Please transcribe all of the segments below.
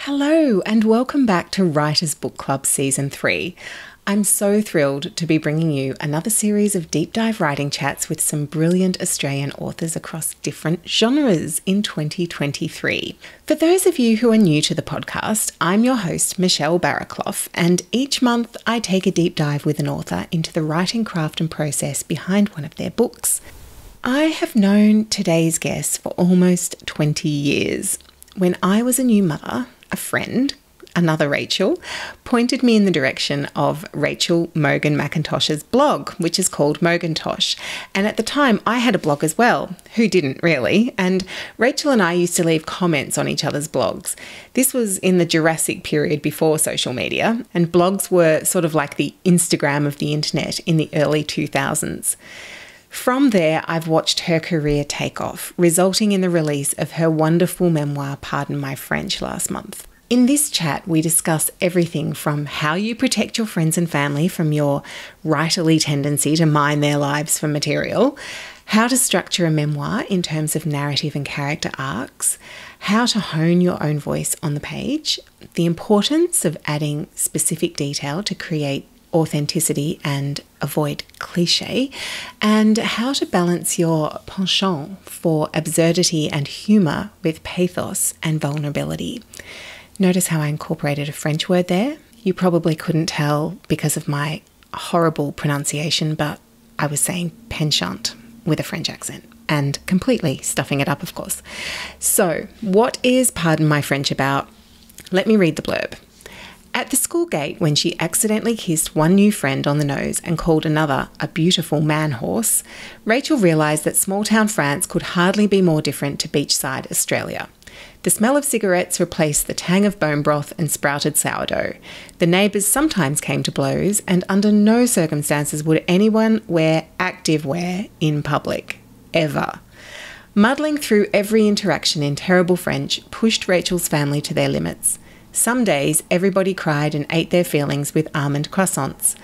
Hello and welcome back to Writers Book Club Season 3. I'm so thrilled to be bringing you another series of deep dive writing chats with some brilliant Australian authors across different genres in 2023. For those of you who are new to the podcast, I'm your host, Michelle Barraclough, and each month I take a deep dive with an author into the writing craft and process behind one of their books. I have known today's guest for almost 20 years. When I was a new mother, a friend, another Rachael, pointed me in the direction of Rachael Mogan McIntosh's blog, which is called Mogantosh. And at the time, I had a blog as well. Who didn't really? And Rachael and I used to leave comments on each other's blogs. This was in the Jurassic period before social media, and blogs were sort of like the Instagram of the internet in the early 2000s. From there, I've watched her career take off, resulting in the release of her wonderful memoir, Pardon My French, last month. In this chat, we discuss everything from how you protect your friends and family from your writerly tendency to mine their lives for material, how to structure a memoir in terms of narrative and character arcs, how to hone your own voice on the page, the importance of adding specific detail to create authenticity and avoid cliche, and how to balance your penchant for absurdity and humour with pathos and vulnerability. Notice how I incorporated a French word there? You probably couldn't tell because of my horrible pronunciation, but I was saying penchant with a French accent and completely stuffing it up, of course. So, what is Pardon My French about? Let me read the blurb. At the school gate, when she accidentally kissed one new friend on the nose and called another a beautiful man-horse, Rachael realised that small-town France could hardly be more different to beachside Australia. The smell of cigarettes replaced the tang of bone broth and sprouted sourdough. The neighbours sometimes came to blows, and under no circumstances would anyone wear active wear in public. Ever. Muddling through every interaction in terrible French pushed Rachel's family to their limits. Some days, everybody cried and ate their feelings with almond croissants.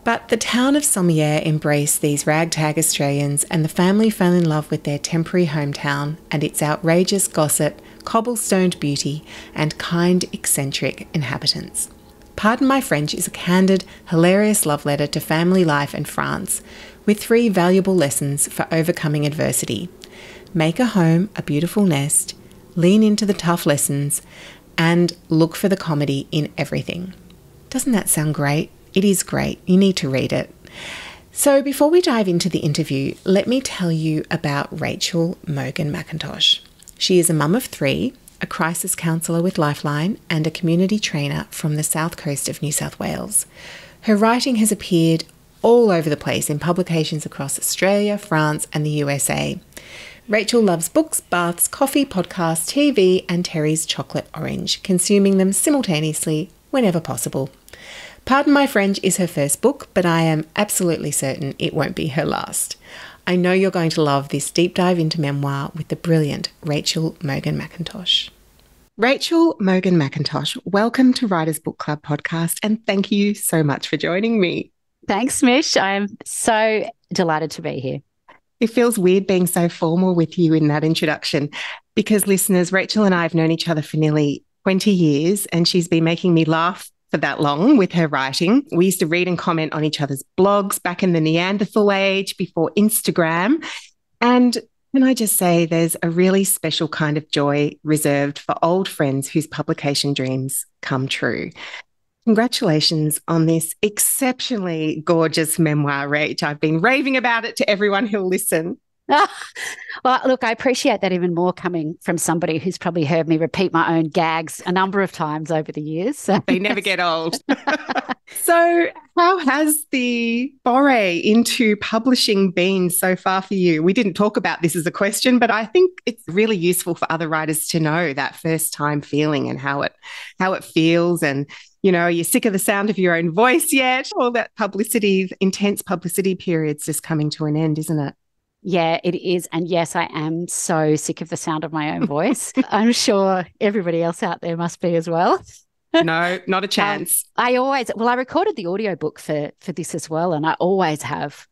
But the town of Sommières embraced these ragtag Australians, and the family fell in love with their temporary hometown and its outrageous gossip, cobblestoned beauty, and kind, eccentric inhabitants. Pardon My French is a candid, hilarious love letter to family life in France, with 3 valuable lessons for overcoming adversity. Make a home a beautiful nest, lean into the tough lessons, and look for the comedy in everything. Doesn't that sound great? It is great. You need to read it. So before we dive into the interview, let me tell you about Rachael Mogan McIntosh. She is a mum of 3, a crisis counsellor with Lifeline, and a community trainer from the south coast of New South Wales. Her writing has appeared all over the place in publications across Australia, France, and the USA. Rachael loves books, baths, coffee, podcasts, TV, and Terry's chocolate orange, consuming them simultaneously whenever possible. Pardon My French is her first book, but I am absolutely certain it won't be her last. I know you're going to love this deep dive into memoir with the brilliant Rachael Mogan McIntosh. Rachael Mogan McIntosh, welcome to Writers Book Club podcast, and thank you so much for joining me. Thanks, Mish. I'm so delighted to be here. It feels weird being so formal with you in that introduction because, listeners, Rachael and I have known each other for nearly 20 years, and she's been making me laugh for that long with her writing. We used to read and comment on each other's blogs back in the Neanderthal age before Instagram. And can I just say there's a really special kind of joy reserved for old friends whose publication dreams come true. Congratulations on this exceptionally gorgeous memoir, Rach. I've been raving about it to everyone who'll listen. Well, look, I appreciate that even more coming from somebody who's probably heard me repeat my own gags a number of times over the years. So. They never get old. So how has the foray into publishing been so far for you? We didn't talk about this as a question, but I think it's really useful for other writers to know that first time feeling and how it feels. And, you know, are you sick of the sound of your own voice yet? All that publicity, intense publicity period's just coming to an end, isn't it? Yeah, it is. And yes, I am so sick of the sound of my own voice. I'm sure everybody else out there must be as well. No, not a chance. I recorded the audiobook for this as well. And I always have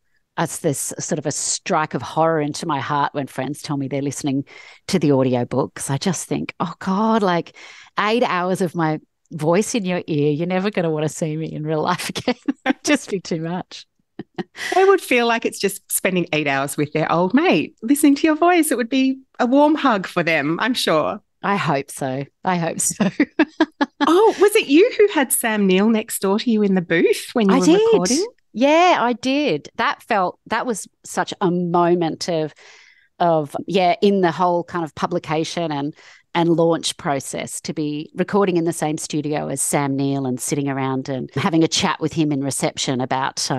this sort of a strike of horror into my heart when friends tell me they're listening to the audiobook, because I just think, oh God, like 8 hours of my voice in your ear, you're never going to want to see me in real life again. It'd just be too much. They would feel like it's just spending 8 hours with their old mate, listening to your voice. It would be a warm hug for them, I'm sure. I hope so. I hope so. Oh, was it you who had Sam Neill next door to you in the booth when you were recording? Yeah, I did. That was such a moment of in the whole kind of publication and launch process, to be recording in the same studio as Sam Neill and sitting around and having a chat with him in reception about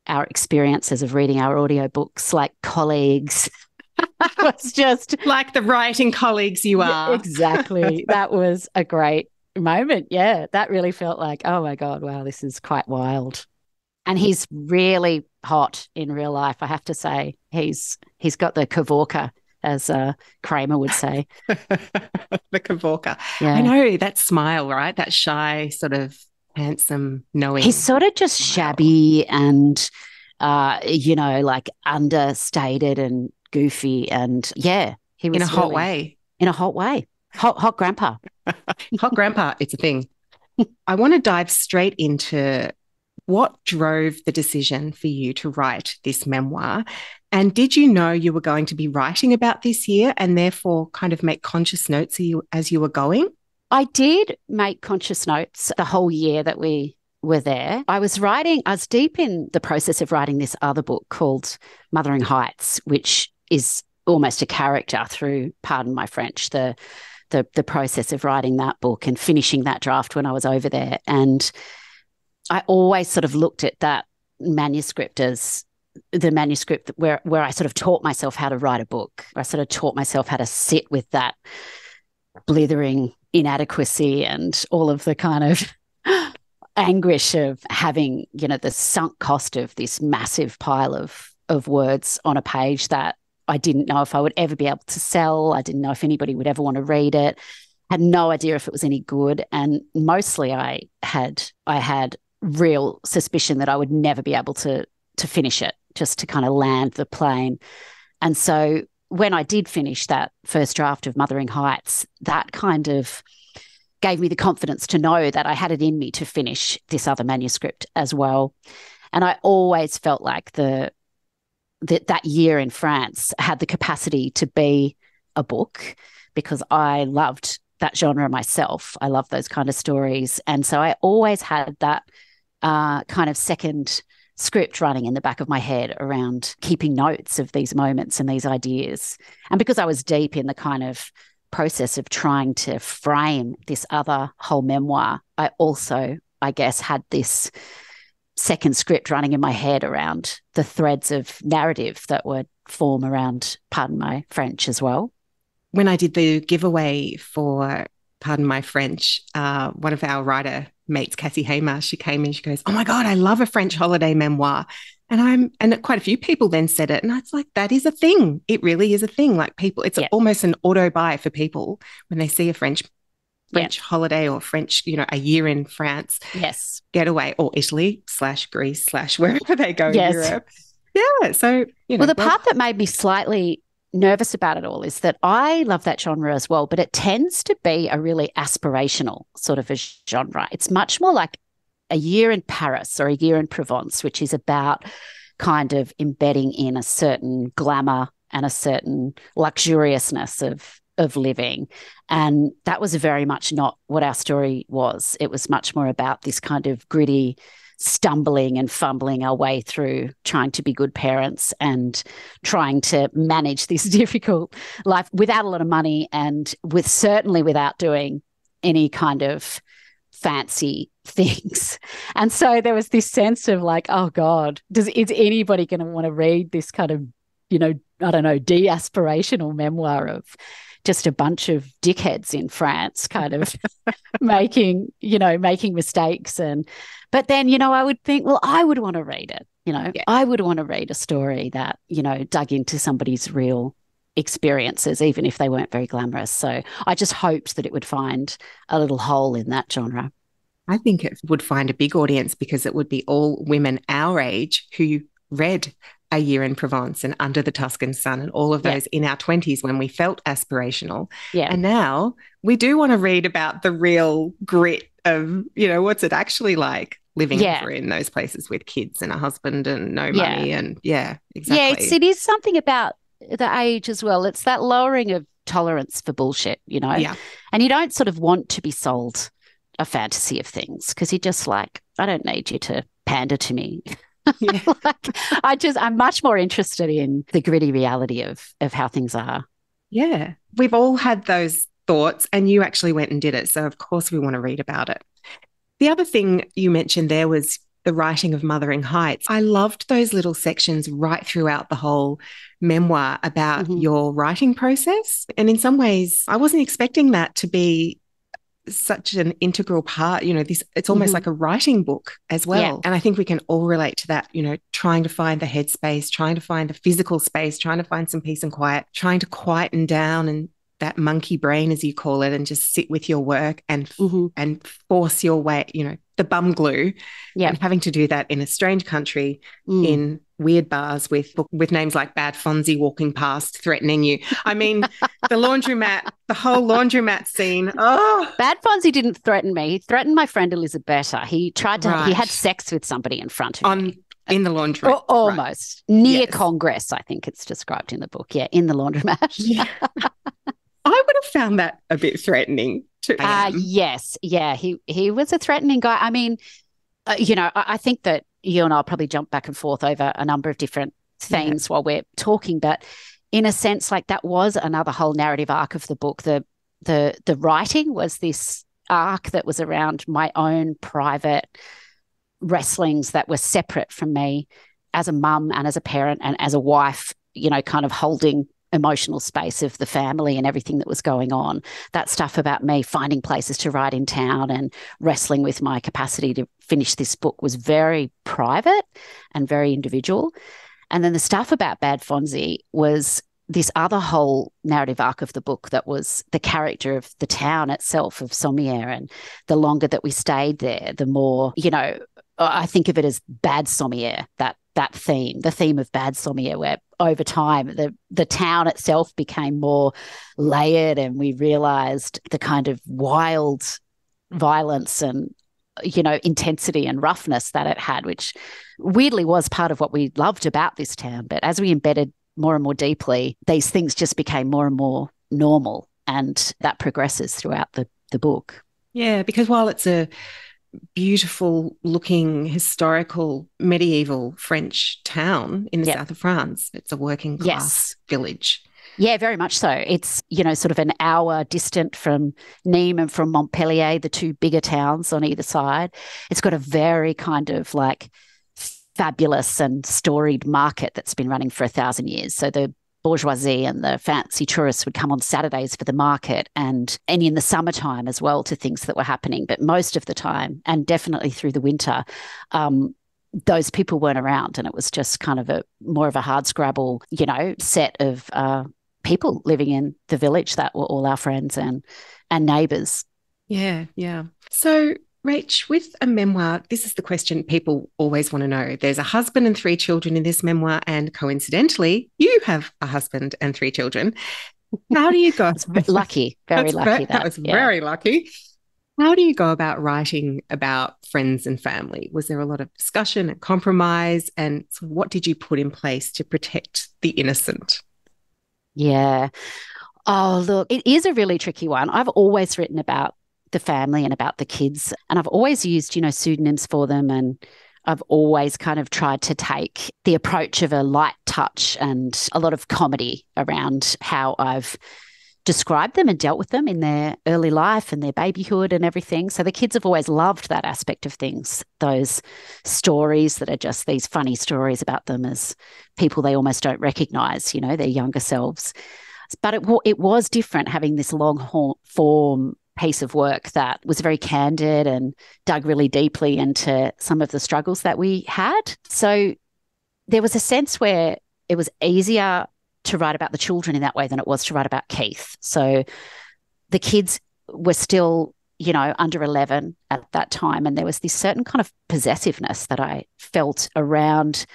our experiences of reading our audiobooks like colleagues. It was just like the writing colleagues you are. Exactly. That was a great moment. Yeah, that really felt like, oh my God, wow, this is quite wild. And he's really hot in real life, I have to say. He's got the Kavorka, as Kramer would say. The Kavorka. Yeah. I know, that smile, right? That shy, sort of handsome, knowing. He's sort of just shabby and, like understated and goofy. And yeah, he was in a hot way. In a hot way. Hot grandpa. Hot grandpa, it's a thing. I want to dive straight into what drove the decision for you to write this memoir. And did you know you were going to be writing about this year and therefore kind of make conscious notes as you were going? I did make conscious notes the whole year that we were there. I was deep in the process of writing this other book called Mothering Heights, which is almost a character through, pardon my French, the process of writing that book and finishing that draft when I was over there. And I always sort of looked at that manuscript as the manuscript where I sort of taught myself how to write a book. I sort of taught myself how to sit with that blithering inadequacy and all of the kind of anguish of having, the sunk cost of this massive pile of words on a page that I didn't know if I would ever be able to sell. I didn't know if anybody would ever want to read it. Had no idea if it was any good. And mostly I had real suspicion that I would never be able to finish it, just to kind of land the plane. And so when I did finish that first draft of Mothering Heights, that kind of gave me the confidence to know that I had it in me to finish this other manuscript as well. And I always felt like that year in France had the capacity to be a book, because I loved that genre myself. I love those kind of stories. And so I always had that kind of second script running in the back of my head around keeping notes of these moments and these ideas. And because I was deep in the kind of process of trying to frame this other whole memoir, I also, I guess, had this second script running in my head around the threads of narrative that would form around, pardon my French, as well. When I did the giveaway for Pardon My French, one of our writer mates, Cassie Hamer, she came in, she goes, "Oh my God, I love a French holiday memoir." And quite a few people then said it. And I was like, that is a thing. It really is a thing. Like people, it's almost an auto buy for people when they see a French holiday or French, a year in France. Yes. Getaway, or Italy / Greece / wherever they go in Europe. Yeah. So, Well, the part that made me slightly nervous about it all is that I love that genre as well, but it tends to be a really aspirational sort of a genre. It's much more like a year in Paris or a year in Provence, which is about kind of embedding in a certain glamour and a certain luxuriousness of living. And that was very much not what our story was. It was much more about this kind of gritty stumbling and fumbling our way through trying to be good parents and trying to manage this difficult life without a lot of money and certainly without doing any kind of fancy things. And so there was this sense of like, oh God, is anybody going to want to read this kind of, I don't know, de-aspirational memoir of just a bunch of dickheads in France kind of making mistakes. But then, I would think, well, I would want to read it. I would want to read a story that, dug into somebody's real experiences, even if they weren't very glamorous. So I just hoped that it would find a little hole in that genre. I think it would find a big audience because it would be all women our age who read A Year in Provence and Under the Tuscan Sun and all of those in our 20s when we felt aspirational. Yeah. And now we do want to read about the real grit of, what's it actually like living over in those places with kids and a husband and no money. And exactly. Yeah, it is something about the age as well. It's that lowering of tolerance for bullshit, Yeah. And you don't sort of want to be sold a fantasy of things because you're just like, I don't need you to pander to me. Yeah. I'm much more interested in the gritty reality of how things are. Yeah. We've all had those thoughts, and you actually went and did it. So of course we want to read about it. The other thing you mentioned there was the writing of Mothering Heights. I loved those little sections right throughout the whole memoir about your writing process. And in some ways, I wasn't expecting that to be such an integral part. It's almost like a writing book as well. Yeah. And I think we can all relate to that, trying to find the headspace, trying to find the physical space, trying to find some peace and quiet, trying to quieten down and that monkey brain, as you call it, and just sit with your work and force your way, the bum glue. Yeah. And having to do that in a strange country in weird bars with names like Bad Fonzie walking past, threatening you. I mean, the whole laundromat scene. Oh. Bad Fonzie didn't threaten me. He threatened my friend Elizabetta. He tried to, he had sex with somebody in front of me. In the laundry. Almost. Right. Near Congress, I think it's described in the book. Yeah, in the laundromat. Yeah. I would have found that a bit threatening too. Yes. Yeah, he was a threatening guy. I mean, I think that you and I'll probably jump back and forth over a number of different themes while we're talking, but in a sense, like that was another whole narrative arc of the book. The writing was this arc that was around my own private wrestlings that were separate from me as a mum and as a parent and as a wife, kind of holding emotional space of the family and everything that was going on. That stuff about me finding places to write in town and wrestling with my capacity to finish this book was very private and very individual. And then the stuff about Bad Fonzie was this other whole narrative arc of the book that was the character of the town itself, of Sommières. And the longer that we stayed there, the more, I think of it as bad Sommières, that theme, the theme of bad Sommières, where over time the town itself became more layered and we realised the kind of wild violence and, intensity and roughness that it had, which weirdly was part of what we loved about this town. But as we embedded more and more deeply, these things just became more and more normal, and that progresses throughout the book. Yeah, because while it's a beautiful looking historical medieval French town in the south of France, it's a working class village. Yeah, very much so. It's, sort of an hour distant from Nîmes and from Montpellier, the two bigger towns on either side. It's got a very kind of like fabulous and storied market that's been running for 1,000 years. So the bourgeoisie and the fancy tourists would come on Saturdays for the market and in the summertime as well to things that were happening. But most of the time, and definitely through the winter, those people weren't around, and it was just kind of more of a hardscrabble, set of people living in the village that were all our friends and neighbours. Yeah, yeah. So Rach, with a memoir, this is the question people always want to know. There's a husband and 3 children in this memoir, and coincidentally, you have a husband and 3 children. How do you go? Lucky, very lucky. That was very lucky. How do you go about writing about friends and family? Was there a lot of discussion and compromise? And so what did you put in place to protect the innocent? Yeah. Oh, look, it is a really tricky one. I've always written about the family and about the kids, and I've always used, pseudonyms for them, and I've always kind of tried to take the approach of a light touch and a lot of comedy around how I've described them and dealt with them in their early life and their babyhood and everything. So the kids have always loved that aspect of things, those stories that are just these funny stories about them as people they almost don't recognise, their younger selves. But it was different having this long form piece of work that was very candid and dug really deeply into some of the struggles that we had. So there was a sense where it was easier to write about the children in that way than it was to write about Keith. So the kids were still, under 11 at that time, and there was this certain kind of possessiveness that I felt around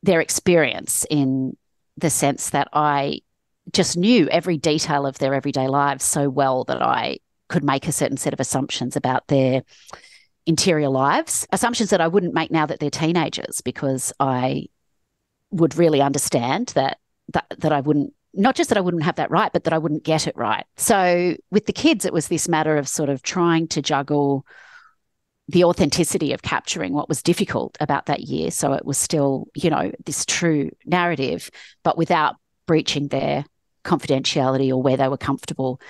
their experience, in the sense that I just knew every detail of their everyday lives so well that I could make a certain set of assumptions about their interior lives, assumptions that I wouldn't make now that they're teenagers, because I would really understand that I wouldn't, not just that I wouldn't have that right, but that I wouldn't get it right. So with the kids, it was this matter of sort of trying to juggle the authenticity of capturing what was difficult about that year. So it was still, you know, this true narrative, but without breaching their confidentiality or where they were comfortable.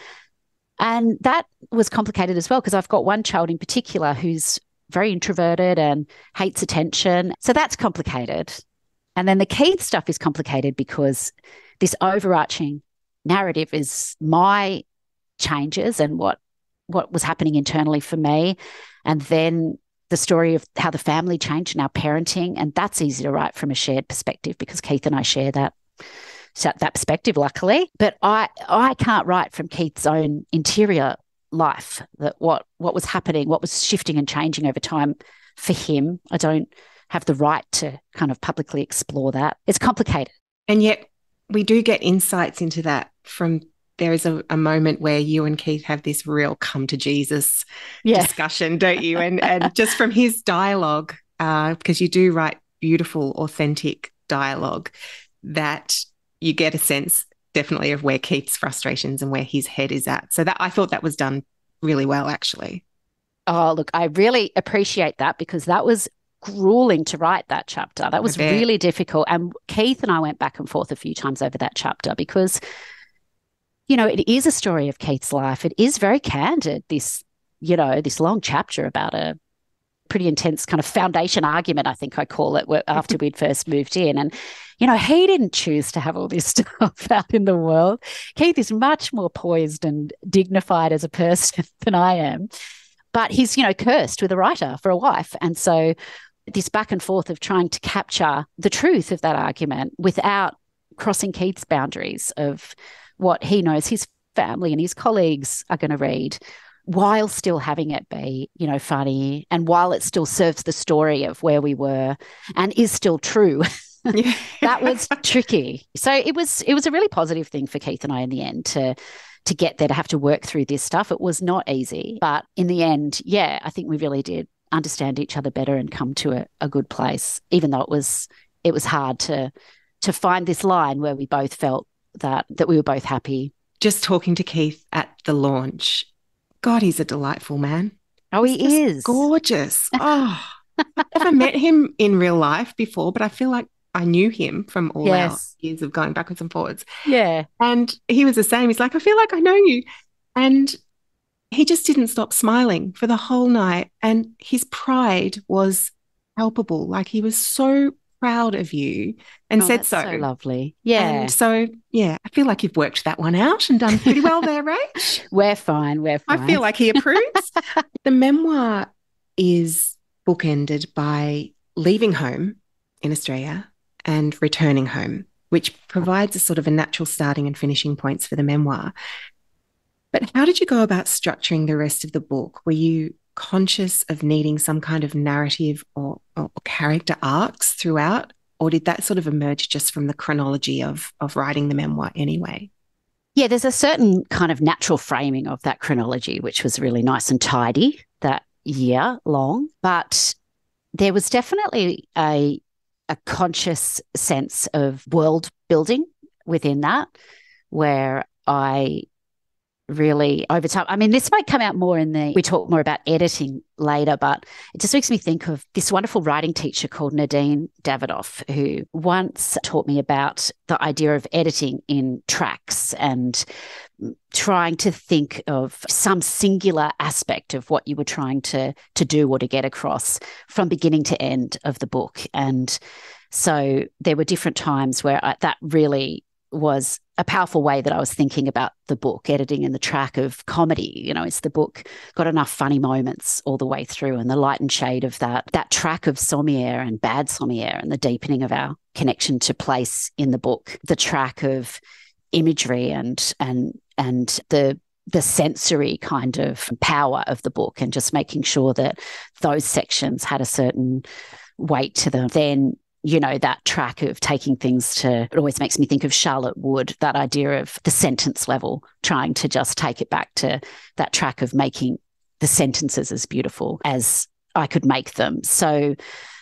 And that was complicated as well, because I've got one child in particular who's very introverted and hates attention. So that's complicated. And then the Keith stuff is complicated because this overarching narrative is my changes and what was happening internally for me. And then the story of how the family changed and our parenting. And that's easy to write from a shared perspective because Keith and I share that perspective, luckily. But I can't write from Keith's own interior life, that what was happening, what was shifting and changing over time for him. I don't have the right to kind of publicly explore that. It's complicated. And yet we do get insights into that from, there is a moment where you and Keith have this real come to Jesus discussion, don't you? And just from his dialogue, because you do write beautiful, authentic dialogue, that you get a sense definitely of where Keith's frustrations and where his head is at. So that, I thought that was done really well, actually. Oh, look, I really appreciate that, because that was grueling to write that chapter. That was really difficult. And Keith and I went back and forth a few times over that chapter because, you know, it is a story of Keith's life. It is very candid, this long chapter about a pretty intense kind of foundation argument, I think I call it, after we'd first moved in. And, you know, he didn't choose to have all this stuff out in the world. Keith is much more poised and dignified as a person than I am. But he's, you know, cursed with a writer for a wife. And so this back and forth of trying to capture the truth of that argument without crossing Keith's boundaries of what he knows his family and his colleagues are going to read, while still having it be, you know, funny, and while it still serves the story of where we were and is still true. That was tricky. So it was a really positive thing for Keith and I in the end to get there, to have to work through this stuff. It was not easy, but in the end, I think we really did understand each other better and come to a good place, even though it was hard to find this line where we both felt that we were both happy. Just talking to Keith at the launch, God, he's a delightful man. Oh, he is. Gorgeous. Oh, I've never met him in real life before, but I feel like I knew him from all our years of going backwards and forwards. Yeah. And he was the same. He's like, I feel like I know you. And he just didn't stop smiling for the whole night. And his pride was palpable. Like, he was so proud of you and said that's so. So lovely. Yeah. And so, I feel like you've worked that one out and done pretty well there, Rach. We're fine. I feel like he approves. The memoir is bookended by leaving home in Australia and returning home, which provides a sort of a natural starting and finishing points for the memoir. But how did you go about structuring the rest of the book? Were you conscious of needing some kind of narrative or character arcs throughout, or did that sort of emerge just from the chronology of writing the memoir anyway? Yeah, there's a certain kind of natural framing of that chronology, which was really nice and tidy that year long. But there was definitely a conscious sense of world building within that, where I really, over time, I mean, this might come out more we talk more about editing later, but it just makes me think of this wonderful writing teacher called Nadine Davidoff, who once taught me about the idea of editing in tracks and trying to think of some singular aspect of what you were trying to do or to get across from beginning to end of the book. And so there were different times where that really was a powerful way that I was thinking about the book, editing in the track of comedy. You know, is the book got enough funny moments all the way through, and the light and shade of that track of sommelier and bad sommelier, and the deepening of our connection to place in the book, the track of imagery and the sensory kind of power of the book, and just making sure that those sections had a certain weight to them. Then that track of taking things to, it always makes me think of Charlotte Wood, that idea of the sentence level, trying to just take it back to that track of making the sentences as beautiful as I could make them. So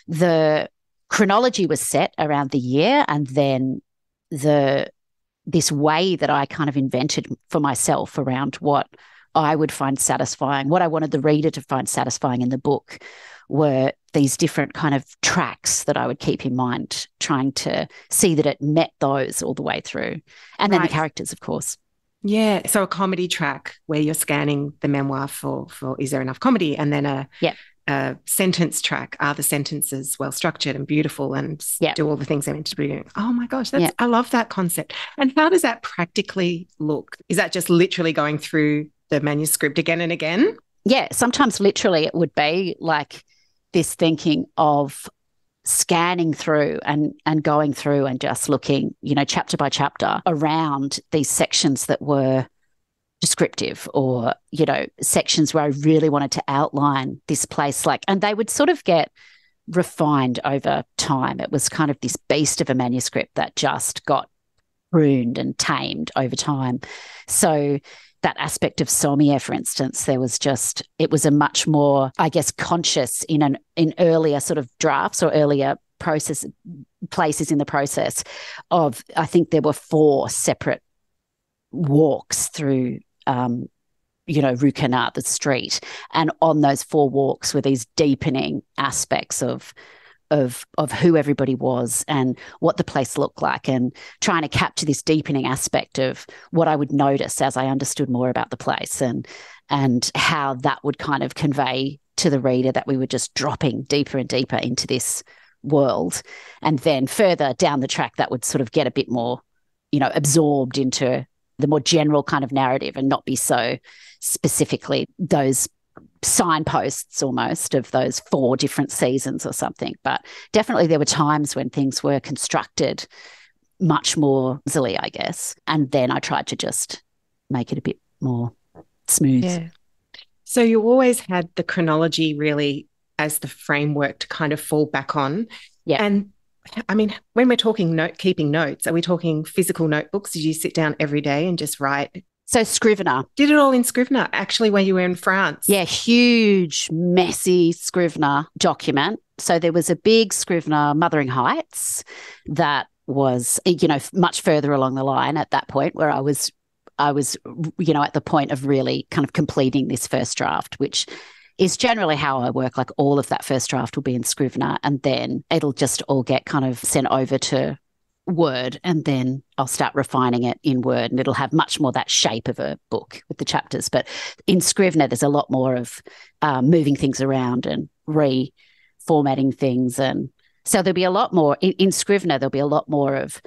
the chronology was set around the year, and then this way that I kind of invented for myself around what I would find satisfying, what I wanted the reader to find satisfying in the book, were these different kind of tracks that I would keep in mind, trying to see that it met those all the way through. And then the characters, of course. Yeah. So a comedy track where you're scanning the memoir for is there enough comedy? And then a sentence track. Are the sentences well structured and beautiful and do all the things they're meant to be doing? Oh my gosh, I love that concept. And how does that practically look? Is that just literally going through the manuscript again and again? Yeah, sometimes literally it would be like this thinking of scanning through and going through and just looking, chapter by chapter around these sections that were descriptive, or, sections where I really wanted to outline this place. And they would sort of get refined over time. It was kind of this beast of a manuscript that just got pruned and tamed over time. So that aspect of Sommier, for instance, it was a much more, I guess, conscious in earlier sort of drafts or earlier places in the process of, I think there were 4 separate walks through, Rue Canard, the street. And on those 4 walks were these deepening aspects of who everybody was and what the place looked like, and trying to capture this deepening aspect of what I would notice as I understood more about the place, and how that would kind of convey to the reader that we were just dropping deeper and deeper into this world. And then further down the track, that would sort of get a bit more, absorbed into the more general kind of narrative and not be so specifically those signposts almost of those 4 different seasons or something. But definitely there were times when things were constructed much more easily, I guess. And then I tried to just make it a bit more smooth. Yeah. So you always had the chronology really as the framework to kind of fall back on. Yeah. And I mean, when we're talking keeping notes, are we talking physical notebooks? Did you sit down every day and just write? So Scrivener. Did it all in Scrivener, actually, when you were in France? Yeah, huge, messy Scrivener document. So there was a big Scrivener, Mothering Heights, that was, much further along the line at that point, where I was, at the point of really kind of completing this first draft, which is generally how I work. Like all of that first draft will be in Scrivener, and then it'll just all get kind of sent over to Word, and then I'll start refining it in Word, and it'll have much more that shape of a book with the chapters. But in Scrivener, there's a lot more of moving things around and reformatting things. And so there'll be a lot more in Scrivener, there'll be a lot more of,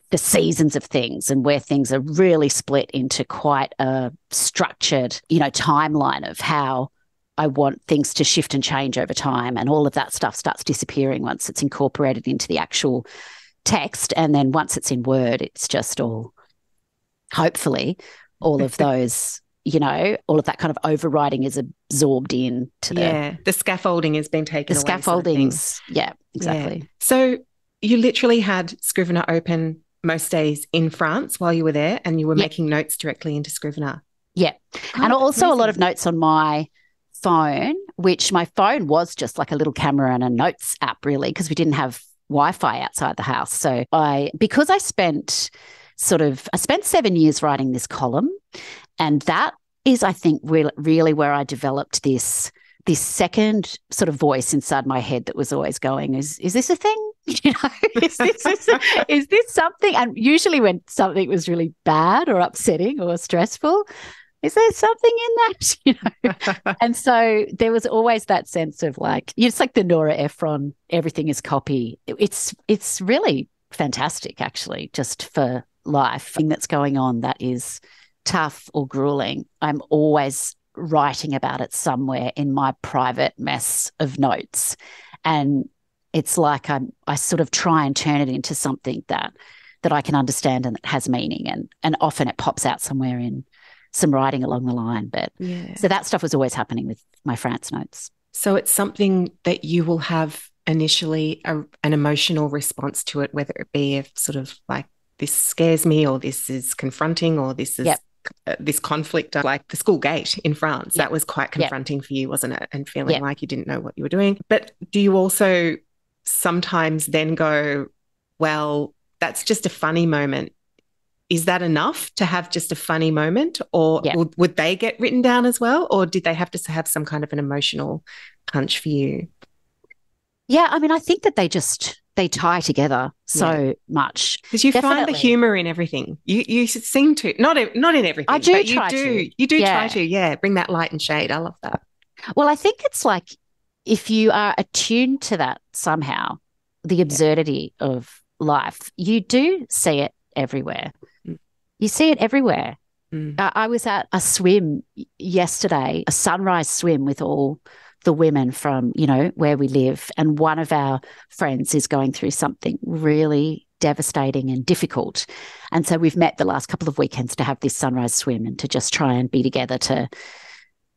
the seasons of things, and where things are really split into quite a structured, timeline of how I want things to shift and change over time, and all of that stuff starts disappearing once it's incorporated into the actual text. And then once it's in Word, it's just all, hopefully, all of those, all of that kind of overriding is absorbed into the scaffolding has been taken away. The scaffoldings, yeah, exactly. Yeah. So you literally had Scrivener open most days in France while you were there, and you were making notes directly into Scrivener. Yeah. And also a lot of notes on my phone, which my phone was just like a little camera and a notes app, really, because we didn't have Wi-Fi outside the house. So because I spent 7 years writing this column, and that is, I think, really where I developed this second sort of voice inside my head that was always going, is this a thing? Is this something? And usually when something was really bad or upsetting or stressful, is there something in that? And so there was always that sense of like, it's like the Nora Ephron, everything is copy. It's really fantastic, actually, just for life. Thing that's going on that is tough or grueling, I'm always writing about it somewhere in my private mess of notes. And it's like I sort of try and turn it into something that I can understand and that has meaning. And often it pops out somewhere in some writing along the line. But so that stuff was always happening with my France notes. So it's something that you will have initially an emotional response to it, whether it be a sort of like, this scares me, or this is confronting, or this is this conflict, like the school gate in France. That was quite confronting for you, wasn't it? And feeling like you didn't know what you were doing. But do you also sometimes then go, well, that's just a funny moment? Is that enough to have just a funny moment? Or would they get written down as well? Or did they have to have some kind of an emotional punch for you? Yeah, I mean, I think that they tie together so much. Because you find the humour in everything. You seem to, not in everything. I do but try to. You do try to, bring that light and shade. I love that. Well, I think it's like, if you are attuned to that somehow, the absurdity of life, you do see it everywhere. You see it everywhere. I was at a swim yesterday, a sunrise swim with all the women from, where we live. And one of our friends is going through something really devastating and difficult. And so we've met the last couple of weekends to have this sunrise swim and to just try and be together to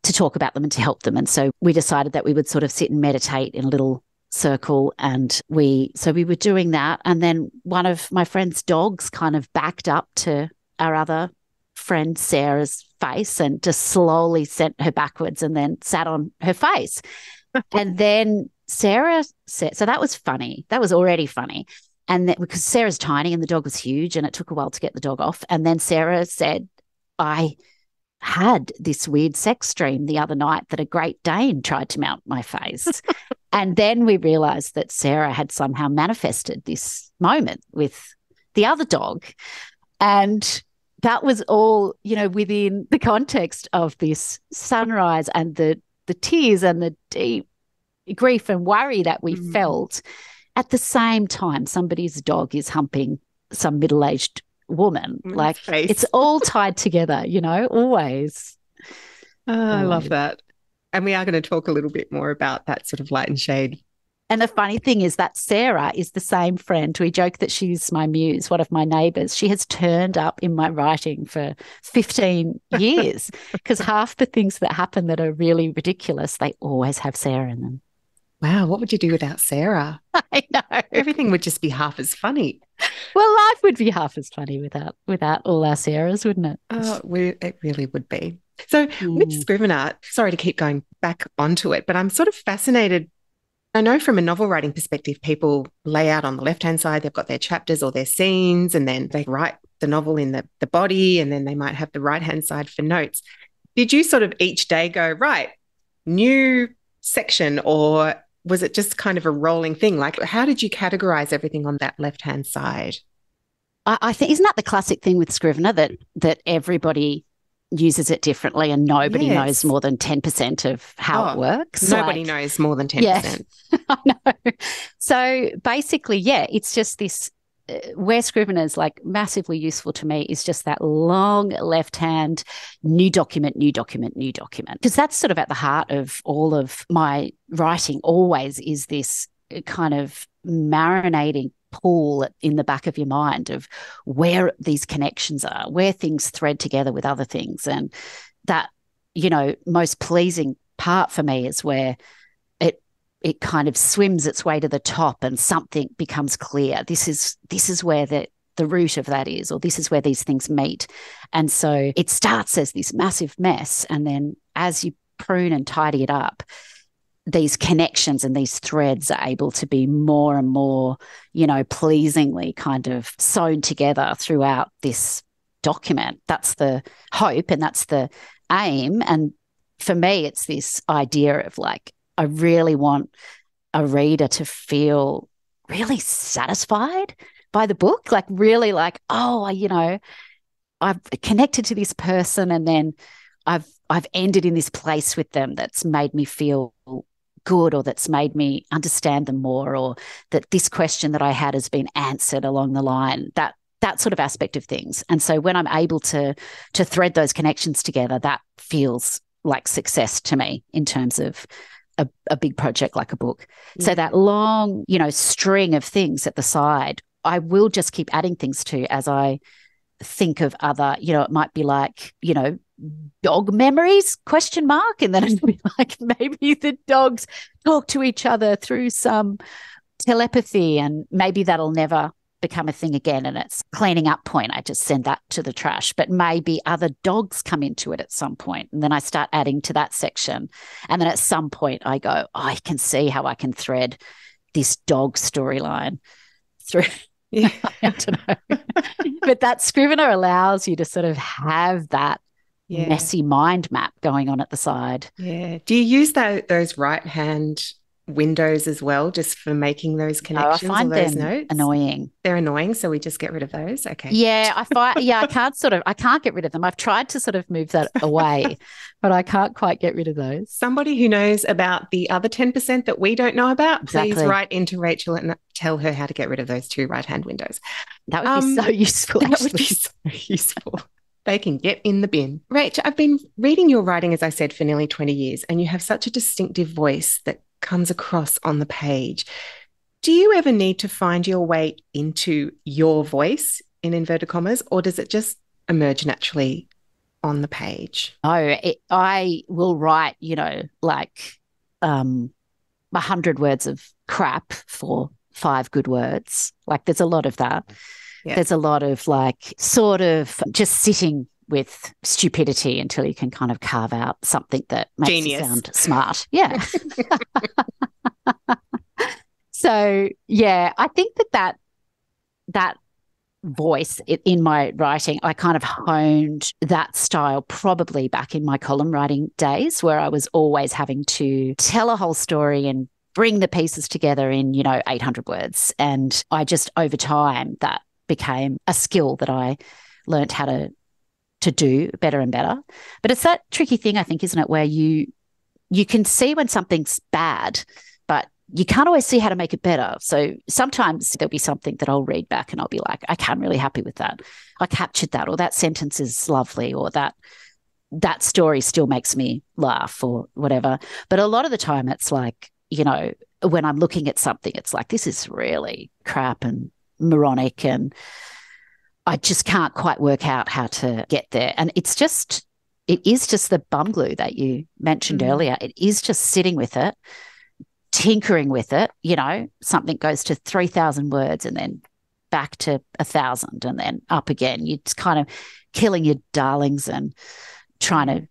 talk about them and to help them. And so we decided that we would sort of sit and meditate in a little circle. And we were doing that. And then one of my friend's dogs kind of backed up to our other friend Sarah's face and just slowly sent her backwards and then sat on her face. And then Sarah said, so that was funny. That was already funny. And that, because Sarah's tiny and the dog was huge and it took a while to get the dog off. And then Sarah said, I had this weird sex dream the other night that a Great Dane tried to mount my face. And then we realized that Sarah had somehow manifested this moment with the other dog. And that was all, within the context of this sunrise and the tears and the deep grief and worry that we felt. At the same time, somebody's dog is humping some middle-aged woman. Like, it's all tied together, always. I love that. And we are going to talk a little bit more about that sort of light and shade. And the funny thing is that Sarah is the same friend. We joke that she's my muse, one of my neighbours. She has turned up in my writing for 15 years because half the things that happen that are really ridiculous, they always have Sarah in them. Wow, what would you do without Sarah? I know. Everything would just be half as funny. Well, life would be half as funny without all our Sarahs, wouldn't it? Oh, it really would be. So with Scrivener, sorry to keep going back onto it, but I'm sort of fascinated. I know from a novel writing perspective, people lay out on the left-hand side, they've got their chapters or their scenes, and then they write the novel in the body, and then they might have the right-hand side for notes. Did you sort of each day go, right, new section, or was it just kind of a rolling thing? Like, how did you categorize everything on that left-hand side? I think, isn't that the classic thing with Scrivener, that everybody uses it differently and nobody knows more than 10% of how it works? Nobody knows more than 10%. Yeah, I know. So basically, it's just this, where Scrivener is like massively useful to me is just that long left-hand new document, because that's sort of at the heart of all of my writing always, is this kind of marinating pool in the back of your mind of where these connections are, where things thread together with other things. And that, most pleasing part for me is where it kind of swims its way to the top and something becomes clear. This is where the root of that is, or this is where these things meet. And so it starts as this massive mess, and then as you prune and tidy it up, these connections and these threads are able to be more and more, pleasingly kind of sewn together throughout this document. That's the hope and that's the aim. And for me, it's this idea of like, I really want a reader to feel really satisfied by the book, like really like, I've connected to this person, and then I've ended in this place with them that's made me feel good, or that's made me understand them more, or that this question that I had has been answered along the line, that sort of aspect of things. And so when I'm able to thread those connections together, that feels like success to me in terms of a big project like a book. Yeah. So that long, string of things at the side, I will just keep adding things to as I think of other, it might be like, dog memories, ? And then it'd be like maybe the dogs talk to each other through some telepathy, and maybe that'll never become a thing again, and it's cleaning up point. I just send that to the trash. But maybe other dogs come into it at some point, and then I start adding to that section. And then at some point I go, I can see how I can thread this dog storyline through. Yeah. I don't know. But that Scrivener allows you to sort of have that messy mind map going on at the side. Yeah. Do you use those right-hand windows as well, just for making those connections? No, I find or those them notes? annoying. They're annoying, so we just get rid of those. Okay. Yeah, I can't get rid of them. I've tried to sort of move that away, but I can't quite get rid of those. Somebody who knows about the other 10% that we don't know about, Exactly. Please write into Rachel and tell her how to get rid of those 2 right-hand windows. That would be so useful. That would be so useful. They can get in the bin. Rach, I've been reading your writing, as I said, for nearly 20 years, and you have such a distinctive voice that comes across on the page. Do you ever need to find your way into your voice, in inverted commas, or does it just emerge naturally on the page? Oh, I will write, like 100 words of crap for 5 good words. Like there's a lot of that. Yeah. There's a lot of like sort of just sitting with stupidity until you can kind of carve out something that makes you sound smart. Yeah. So, yeah, I think that voice in my writing, I kind of honed that style probably back in my column writing days, where I was always having to tell a whole story and bring the pieces together in, 800 words. And I just, over time, that became a skill that I learned how to do better and better. But it's that tricky thing, I think, isn't it, where you can see when something's bad, but you can't always see how to make it better. So sometimes there'll be something that I'll read back and I'll be like, okay, I'm really happy with that. I captured that, or that sentence is lovely, or that story still makes me laugh, or whatever. But a lot of the time it's like, when I'm looking at something, it's like, this is really crap and moronic, and I just can't quite work out how to get there. And it is just the bum glue that you mentioned earlier. It is just sitting with it, tinkering with it. Something goes to 3,000 words and then back to 1,000 and then up again. You're just kind of killing your darlings and trying to,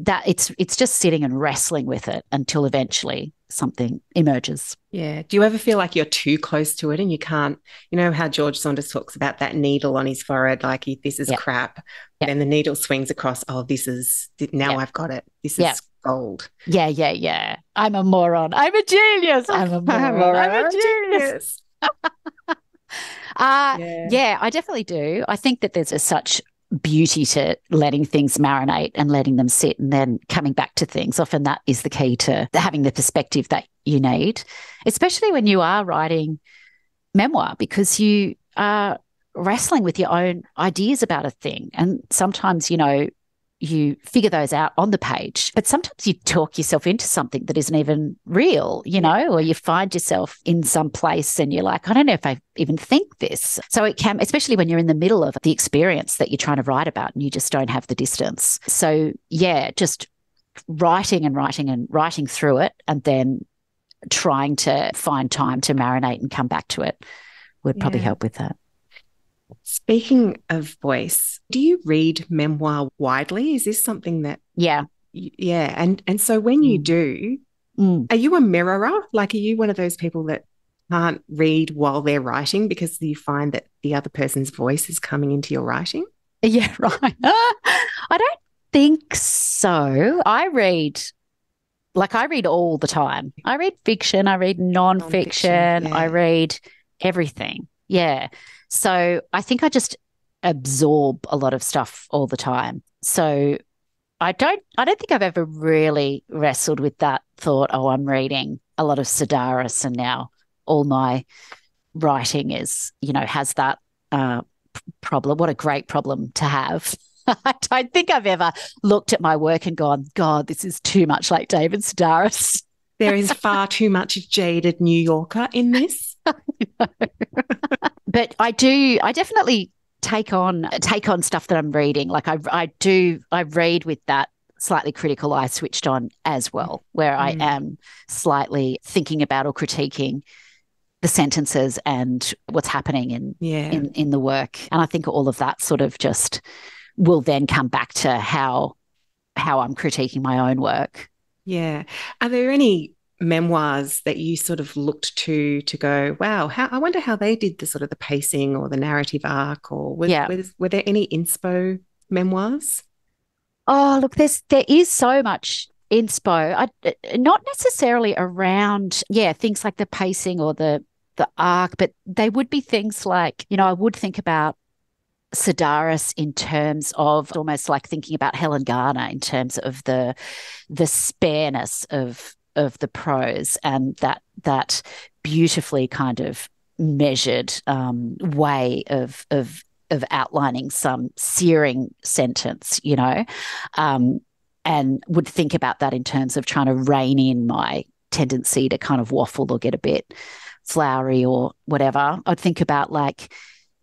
that it's just sitting and wrestling with it until eventually something emerges. Yeah. Do you ever feel like you're too close to it and you can't, how George Saunders talks about that needle on his forehead, like this is crap. Yep. Then the needle swings across, I've got it. This is gold. Yeah. I'm a moron. I'm a genius. I'm a moron. I'm a genius. Yeah, I definitely do. I think that there's such beauty to letting things marinate and letting them sit and then coming back to things. Often that is the key to having the perspective that you need, especially when you are writing memoir, because you are wrestling with your own ideas about a thing. And sometimes, you figure those out on the page, but sometimes you talk yourself into something that isn't even real, or you find yourself in some place and you're like, I don't know if I even think this. So it can, especially when you're in the middle of the experience that you're trying to write about and you just don't have the distance. So yeah, just writing through it and then trying to find time to marinate and come back to it would probably help with that. Speaking of voice, do you read memoir widely? Is this something that... Yeah. Yeah. And so when you do, are you a mirrorer? Like, are you one of those people that can't read while they're writing because you find that the other person's voice is coming into your writing? Yeah, right. I don't think so. I read all the time. I read fiction. I read non-fiction. I read everything. Yeah. So I think I just absorb a lot of stuff all the time. So I don't think I've ever really wrestled with that thought, I'm reading a lot of Sedaris and now all my writing is, has that problem. What a great problem to have. I don't think I've ever looked at my work and gone, God, this is too much like David Sedaris. There is far too much jaded New Yorker in this. But I definitely take on stuff that I'm reading. Like I read with that slightly critical eye switched on as well, where I am slightly thinking about or critiquing the sentences and what's happening in the work. And I think all of that sort of just will then come back to how I'm critiquing my own work. Yeah. Are there any memoirs that you sort of looked to go, wow, I wonder how they did the sort of the pacing or the narrative arc, or were there any inspo memoirs? Oh, look, there is so much inspo. Not necessarily around, things like the pacing or the arc, but they would be things like, I would think about Sedaris in terms of almost like thinking about Helen Garner in terms of the spareness of the prose and that beautifully kind of measured way of outlining some searing sentence, and would think about that in terms of trying to rein in my tendency to kind of waffle or get a bit flowery or whatever. I'd think about like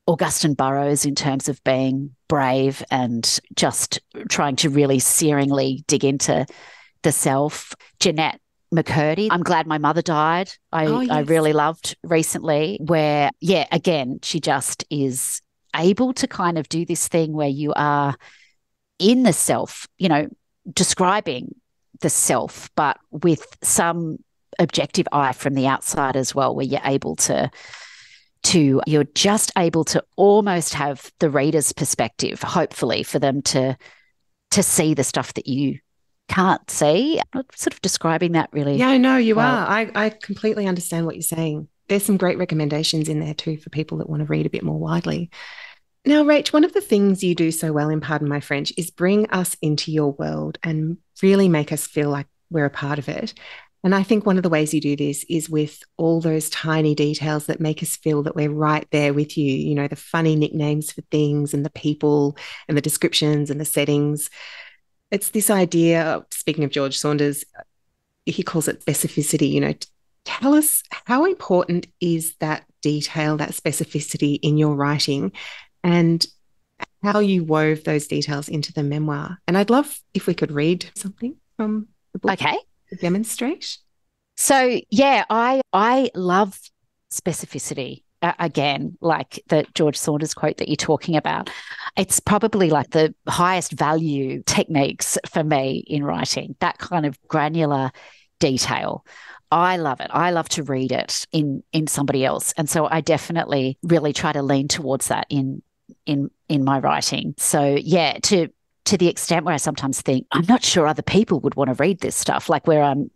Augustine Burroughs in terms of being brave and just trying to really searingly dig into the self. Jeanette McCurdy, I'm Glad My Mother Died. I really loved recently, where, again, she just is able to kind of do this thing where you are in the self, describing the self, but with some objective eye from the outside as well, where you're able to you're just able to almost have the reader's perspective, hopefully, for them to see the stuff that you can't see. I'm sort of describing that really. Yeah, I know you are. I completely understand what you're saying. There's some great recommendations in there too for people that want to read a bit more widely. Now, Rach, one of the things you do so well in Pardon My French is bring us into your world and really make us feel like we're a part of it. And I think one of the ways you do this is with all those tiny details that make us feel that we're right there with you, the funny nicknames for things and the people and the descriptions and the settings. It's this idea, speaking of George Saunders, he calls it specificity. Tell us, how important is that detail, that specificity in your writing, and how you wove those details into the memoir? And I'd love if we could read something from the book. Okay. To demonstrate. So, I love specificity. Again, like the George Saunders quote that you're talking about, it's probably like the highest value techniques for me in writing, that kind of granular detail. I love it. I love to read it in somebody else. And so I definitely really try to lean towards that in my writing. So, to the extent where I sometimes think, I'm not sure other people would want to read this stuff, like where I'm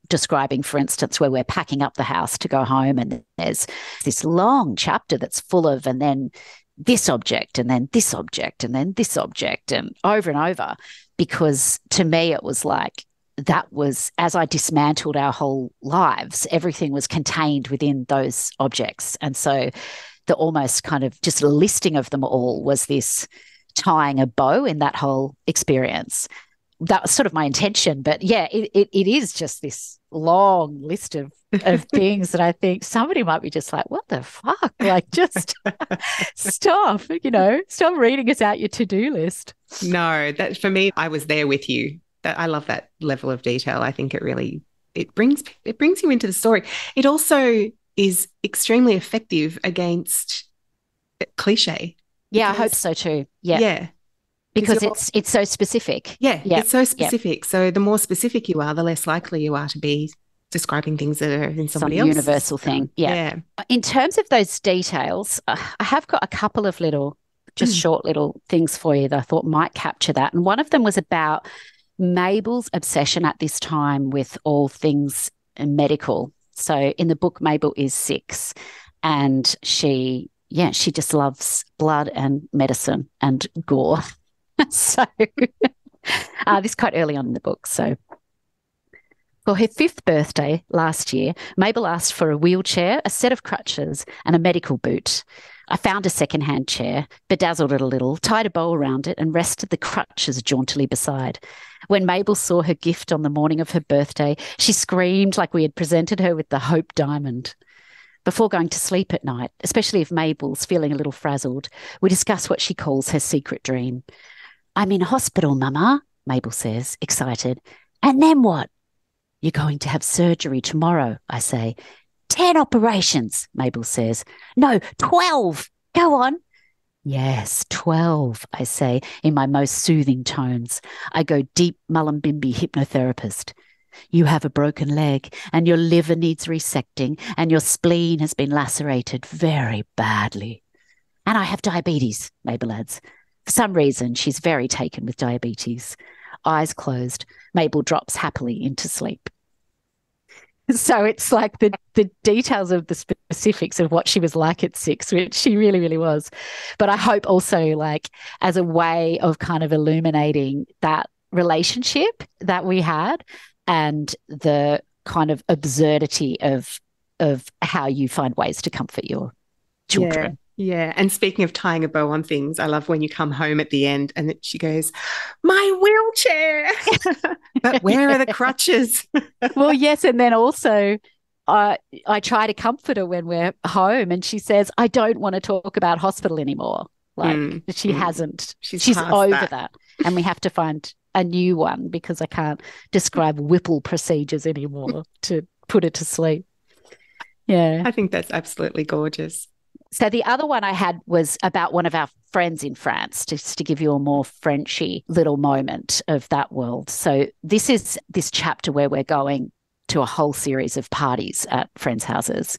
describing, for instance, where we're packing up the house to go home and there's this long chapter that's full of, and then this object, and then this object, and then this object, and over, because to me it was like, that was, as I dismantled our whole lives, everything was contained within those objects. And so the almost kind of just listing of them all was this tying a bow in that whole experience. That was sort of my intention. But it is just this long list of things that I think somebody might be just like, what the fuck? Like, just stop reading us out your to-do list. No, that for me, I was there with you. I love that level of detail. I think it brings you into the story. It also is extremely effective against cliche. Yeah, I hope so too. Yeah. Yeah. Because it's so specific. Yeah, it's so specific. Yep. So the more specific you are, the less likely you are to be describing things that are in somebody else. Universal thing. Yeah. In terms of those details, I have got a couple of short little things for you that I thought might capture that. And one of them was about Mabel's obsession at this time with all things medical. So in the book, Mabel is 6 and she just loves blood and medicine and gore. So this quite early on in the book. So for her 5th birthday last year, Mabel asked for a wheelchair, a set of crutches and a medical boot. I found a second-hand chair, bedazzled it a little, tied a bow around it and rested the crutches jauntily beside. When Mabel saw her gift on the morning of her birthday, she screamed like we had presented her with the Hope Diamond. Before going to sleep at night, especially if Mabel's feeling a little frazzled, we discuss what she calls her secret dream. I'm in hospital, Mama, Mabel says, excited. And then what? You're going to have surgery tomorrow, I say. 10 operations, Mabel says. No, 12. Go on. Yes, 12, I say in my most soothing tones. I go deep Mullumbimby hypnotherapist. You have a broken leg and your liver needs resecting and your spleen has been lacerated very badly. And I have diabetes, Mabel adds. For some reason, she's very taken with diabetes. Eyes closed, Mabel drops happily into sleep. So it's like the details of the specifics of what she was like at 6, which she really, really was. But I hope also like as a way of kind of illuminating that relationship that we had and the kind of absurdity of how you find ways to comfort your children. Yeah. And speaking of tying a bow on things, I love when you come home at the end and she goes, my wheelchair. But where are the crutches? Well, yes. And then also I try to comfort her when we're home and she says, I don't want to talk about hospital anymore. Like she hasn't. She's over that. And we have to find a new one because I can't describe Whipple procedures anymore to put her to sleep. Yeah. I think that's absolutely gorgeous. So the other one I had was about one of our friends in France, just to give you a more Frenchy little moment of that world. So this is this chapter where we're going to a whole series of parties at friends' houses.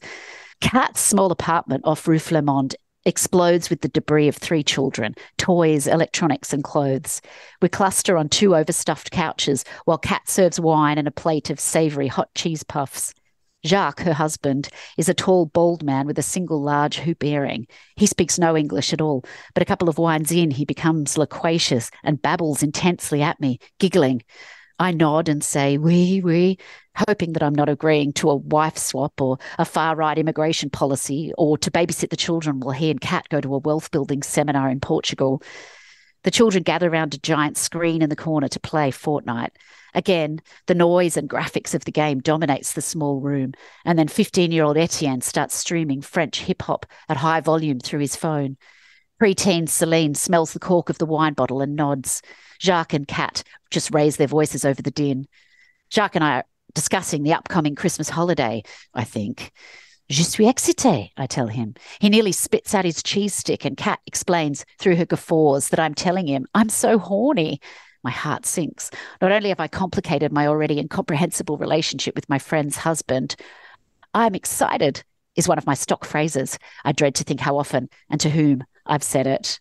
Kat's small apartment off Rue Flamande explodes with the debris of 3 children, toys, electronics and clothes. We cluster on 2 overstuffed couches while Kat serves wine and a plate of savoury hot cheese puffs. Jacques, her husband, is a tall, bald man with a single large hoop earring. He speaks no English at all, but a couple of wines in, he becomes loquacious and babbles intensely at me, giggling. I nod and say, oui, oui, hoping that I'm not agreeing to a wife swap or a far-right immigration policy or to babysit the children while he and Kat go to a wealth-building seminar in Portugal. The children gather around a giant screen in the corner to play Fortnite. Again, the noise and graphics of the game dominates the small room, and then 15-year-old Etienne starts streaming French hip-hop at high volume through his phone. Preteen Celine smells the cork of the wine bottle and nods. Jacques and Kat just raise their voices over the din. Jacques and I are discussing the upcoming Christmas holiday, I think. Je suis excitée, I tell him. He nearly spits out his cheese stick and Kat explains through her guffaws that I'm telling him I'm so horny. My heart sinks. Not only have I complicated my already incomprehensible relationship with my friend's husband, I'm excited is one of my stock phrases. I dread to think how often and to whom I've said it.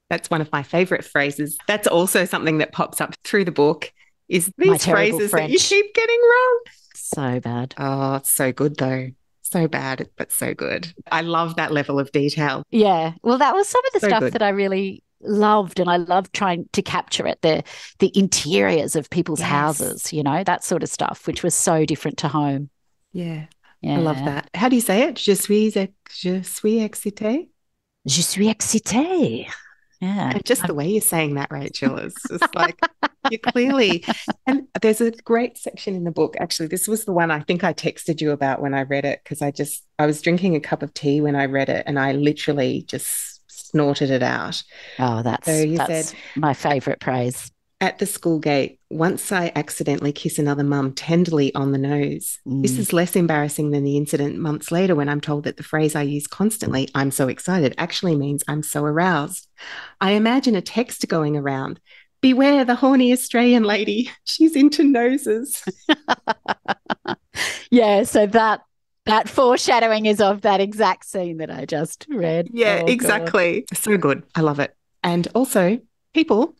That's one of my favourite phrases. That's also something that pops up through the book is these phrases that you keep getting wrong. So bad. Oh, it's so good though. So bad, but so good. I love that level of detail. Yeah. Well, that was some of the stuff that I really loved, and I loved trying to capture it, the interiors of people's houses, you know, that sort of stuff, which was so different to home. Yeah. I love that. How do you say it? Je suis excitée? Je suis excitée. Yeah. And just the way you're saying that, Rachel, is just like you clearly. And there's a great section in the book. Actually, this was the one I think I texted you about when I read it because I was drinking a cup of tea when I read it and I literally just snorted it out. Oh, that's said, my favourite praise. At the school gate, once I accidentally kiss another mum tenderly on the nose. This is less embarrassing than the incident months later when I'm told that the phrase I use constantly, I'm so excited, actually means I'm so aroused. I imagine a text going around, beware the horny Australian lady, she's into noses. Yeah, so that foreshadowing is of that exact scene that I just read. Yeah, exactly. God. So good. I love it. And also, people,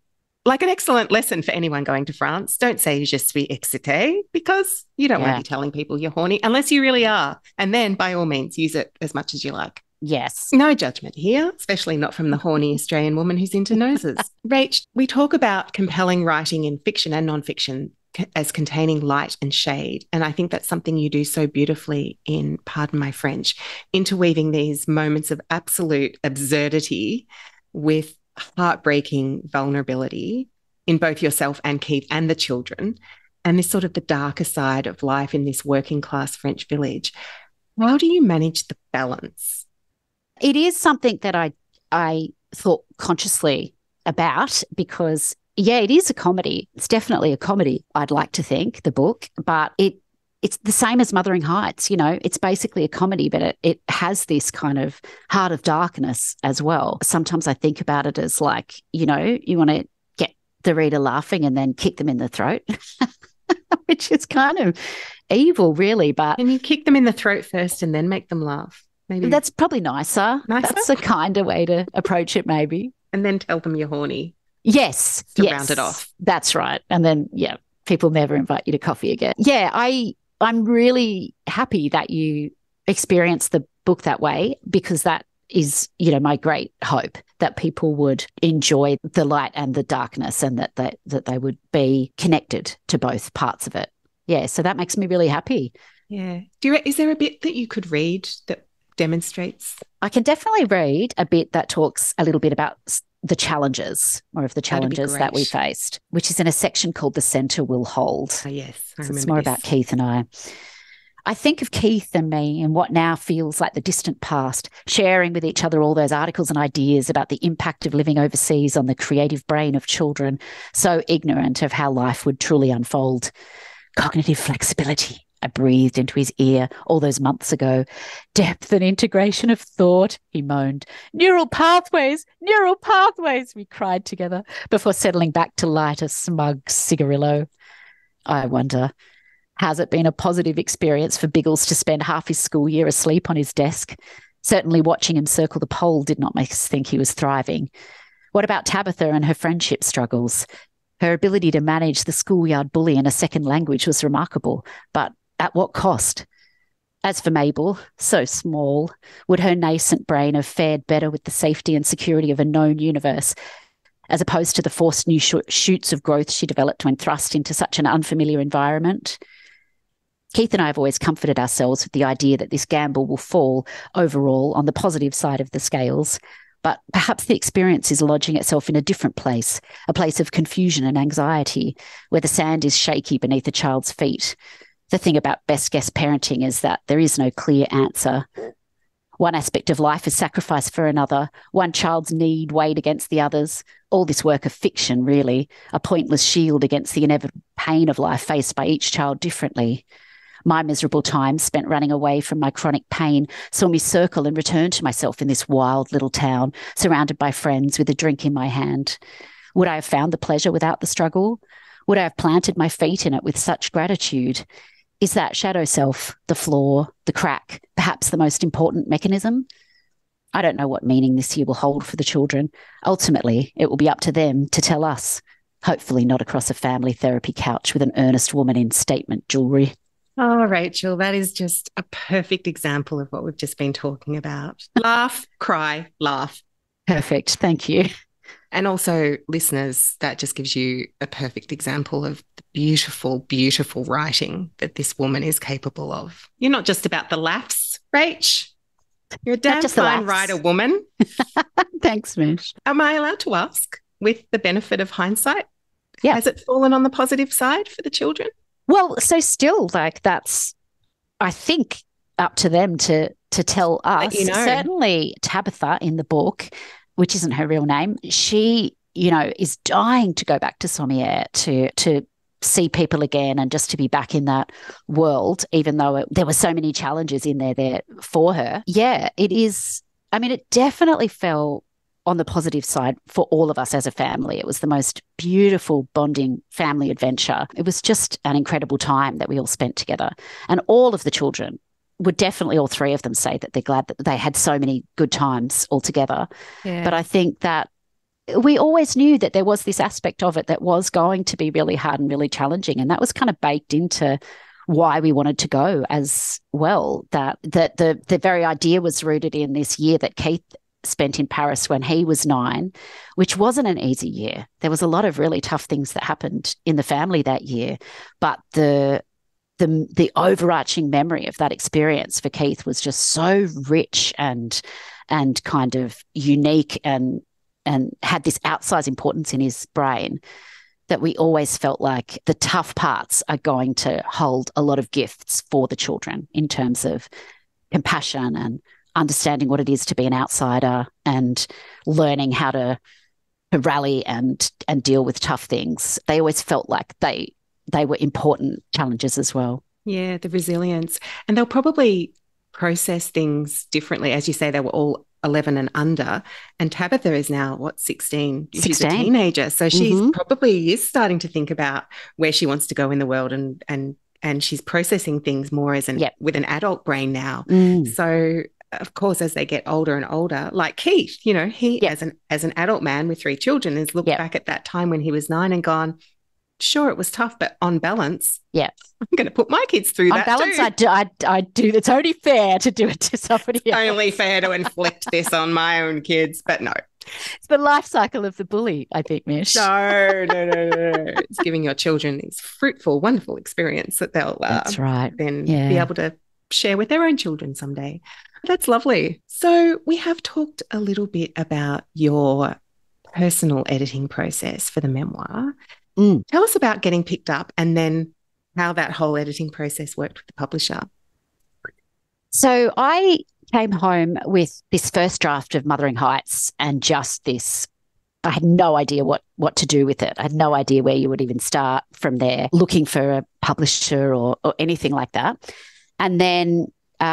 like an excellent lesson for anyone going to France, don't say je suis excitée because you don't want to be telling people you're horny unless you really are. And then by all means, use it as much as you like. Yes. No judgment here, especially not from the horny Australian woman who's into noses. Rach, we talk about compelling writing in fiction and nonfiction as containing light and shade. And I think that's something you do so beautifully in Pardon My French, interweaving these moments of absolute absurdity with heartbreaking vulnerability in both yourself and Keith and the children, and this sort of the darker side of life in this working class French village. How do you manage the balance? It is something that I thought consciously about because, yeah, it is a comedy. It's definitely a comedy, I'd like to think, the book, but it's the same as Mothering Heights, you know, it's basically a comedy, but it has this kind of heart of darkness as well. Sometimes I think about it as like, you know, you want to get the reader laughing and then kick them in the throat, which is kind of evil, really. But Can you kick them in the throat first and then make them laugh? Maybe that's probably nicer. nicer? That's a kinder way to approach it, maybe. And then tell them you're horny Yes. to yes, round it off. That's right. And then, yeah, people never invite you to coffee again. Yeah, I'm really happy that you experienced the book that way, because that is, you know, my great hope that people would enjoy the light and the darkness, and that they would be connected to both parts of it. Yeah, so that makes me really happy. Yeah. Is there a bit that you could read that demonstrates? I can definitely read a bit that talks a little bit about the challenges, or of the challenges that we faced, which is in a section called The Centre Will Hold. Oh, yes. So it's more about Keith and I. I think of Keith and me in what now feels like the distant past, sharing with each other all those articles and ideas about the impact of living overseas on the creative brain of children, so ignorant of how life would truly unfold. Cognitive flexibility, I breathed into his ear all those months ago. Depth and integration of thought, he moaned. Neural pathways, we cried together before settling back to light a smug cigarillo. I wonder, has it been a positive experience for Biggles to spend half his school year asleep on his desk? Certainly watching him circle the pole did not make us think he was thriving. What about Tabitha and her friendship struggles? Her ability to manage the schoolyard bully in a second language was remarkable, but at what cost? As for Mabel, so small, would her nascent brain have fared better with the safety and security of a known universe, as opposed to the forced new shoots of growth she developed when thrust into such an unfamiliar environment? Keith and I have always comforted ourselves with the idea that this gamble will fall overall on the positive side of the scales, but perhaps the experience is lodging itself in a different place, a place of confusion and anxiety, where the sand is shaky beneath a child's feet. The thing about best guess parenting is that there is no clear answer. One aspect of life is sacrifice for another, one child's need weighed against the others. All this work of fiction, really, a pointless shield against the inevitable pain of life faced by each child differently. My miserable time spent running away from my chronic pain saw me circle and return to myself in this wild little town, surrounded by friends with a drink in my hand. Would I have found the pleasure without the struggle? Would I have planted my feet in it with such gratitude? Is that shadow self, the flaw, the crack, perhaps the most important mechanism? I don't know what meaning this year will hold for the children. Ultimately, it will be up to them to tell us, hopefully not across a family therapy couch with an earnest woman in statement jewellery. Oh, Rachel, that is just a perfect example of what we've just been talking about. Laugh, cry, laugh. Perfect. Thank you. And also, listeners, that just gives you a perfect example of the beautiful, beautiful writing that this woman is capable of. You're not just about the laughs, Rach. You're a damn fine writer, woman. Thanks, Mish. Am I allowed to ask, with the benefit of hindsight, has it fallen on the positive side for the children? Well, so still, like, that's, I think, up to them to tell us. You know. Certainly Tabitha in the book, which isn't her real name, she, you know, is dying to go back to Sommière to see people again and just to be back in that world, even though there were so many challenges in there for her. Yeah, it is. I mean, it definitely fell on the positive side for all of us as a family. It was the most beautiful bonding family adventure. It was just an incredible time that we all spent together. And all of the children would definitely, all three of them, say that they're glad that they had so many good times all together. Yeah. But I think that we always knew that there was this aspect of it that was going to be really hard and really challenging. And that was kind of baked into why we wanted to go as well. That the very idea was rooted in this year that Keith spent in Paris when he was 9, which wasn't an easy year. There was a lot of really tough things that happened in the family that year. But the overarching memory of that experience for Keith was just so rich and kind of unique and had this outsized importance in his brain that we always felt like the tough parts are going to hold a lot of gifts for the children in terms of compassion and understanding what it is to be an outsider and learning how to rally and deal with tough things. They always felt like they were important challenges as well. Yeah, the resilience. And they'll probably process things differently. As you say, they were all 11 and under. And Tabitha is now, 16? She's a teenager. So she's probably is starting to think about where she wants to go in the world, and she's processing things more as with an adult brain now. So of course, as they get older and older, like Keith, he as an adult man with 3 children has looked back at that time when he was 9 and gone, sure, it was tough, but on balance, I'm going to put my kids through that too. On balance, I do. It's only fair to do it to somebody else. It's only fair to inflict this on my own kids, but no. It's the life cycle of the bully, I think, Mish. No. It's giving your children these fruitful, wonderful experience that they'll then be able to share with their own children someday. That's lovely. So we have talked a little bit about your personal editing process for the memoir. Tell us about getting picked up and then how that whole editing process worked with the publisher. So I came home with this first draft of Mothering Heights and just this. I had no idea what to do with it. I had no idea where you would even start from there, looking for a publisher or anything like that. And then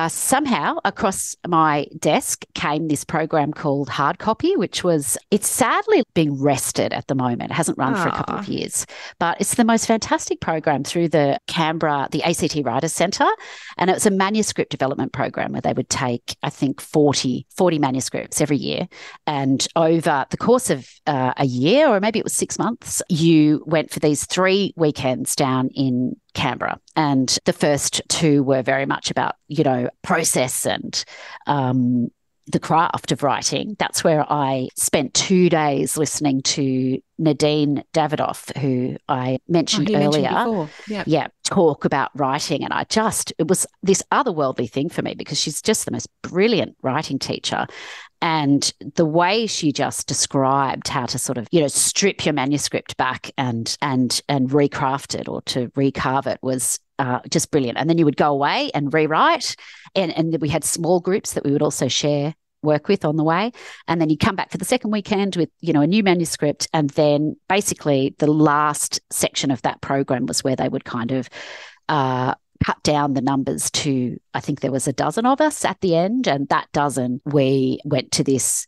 somehow across my desk came this program called Hard Copy, it's sadly being rested at the moment. It hasn't run for a couple of years, but it's the most fantastic program through the ACT Writers Centre. And it was a manuscript development program where they would take, I think, 40 manuscripts every year. And over the course of a year, or maybe it was 6 months, you went for these 3 weekends down in Canberra. And the first 2 were very much about, process and the craft of writing. That's where I spent 2 days listening to Nadine Davidoff, who I mentioned earlier. Talk about writing. And it was this otherworldly thing for me because she's just the most brilliant writing teacher. And the way she just described how to sort of, strip your manuscript back and recraft it or to recarve it was just brilliant. And then you would go away and rewrite. And we had small groups that we would also work with on the way. And then you come back for the second weekend with, a new manuscript. And then basically the last section of that program was where they would kind of cut down the numbers to, I think there was a dozen of us at the end. And that dozen, we went to this,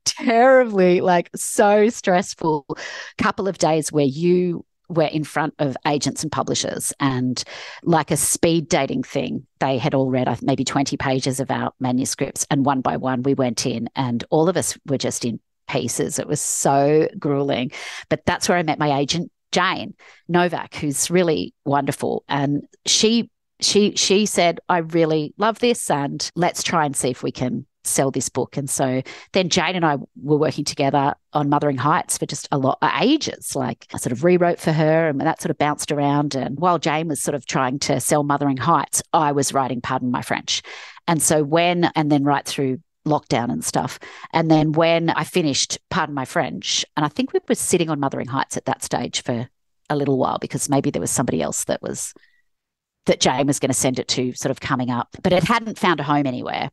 terribly, so stressful couple of days where you were in front of agents and publishers and like a speed dating thing. They had all read maybe 20 pages of our manuscripts, and one by one we went in and all of us were just in pieces. It was so grueling. But that's where I met my agent, Jane Novak, who's really wonderful. And she said, I really love this and let's try and see if we can sell this book. And so then Jane and I were working together on Mothering Heights for just ages. Like I sort of rewrote for her and that sort of bounced around. And while Jane was sort of trying to sell Mothering Heights, I was writing Pardon My French. And so and then right through lockdown and stuff. And then when I finished Pardon My French, and I think we were sitting on Mothering Heights at that stage for a little while because maybe there was somebody else that Jane was going to send it to sort of coming up, but it hadn't found a home anywhere.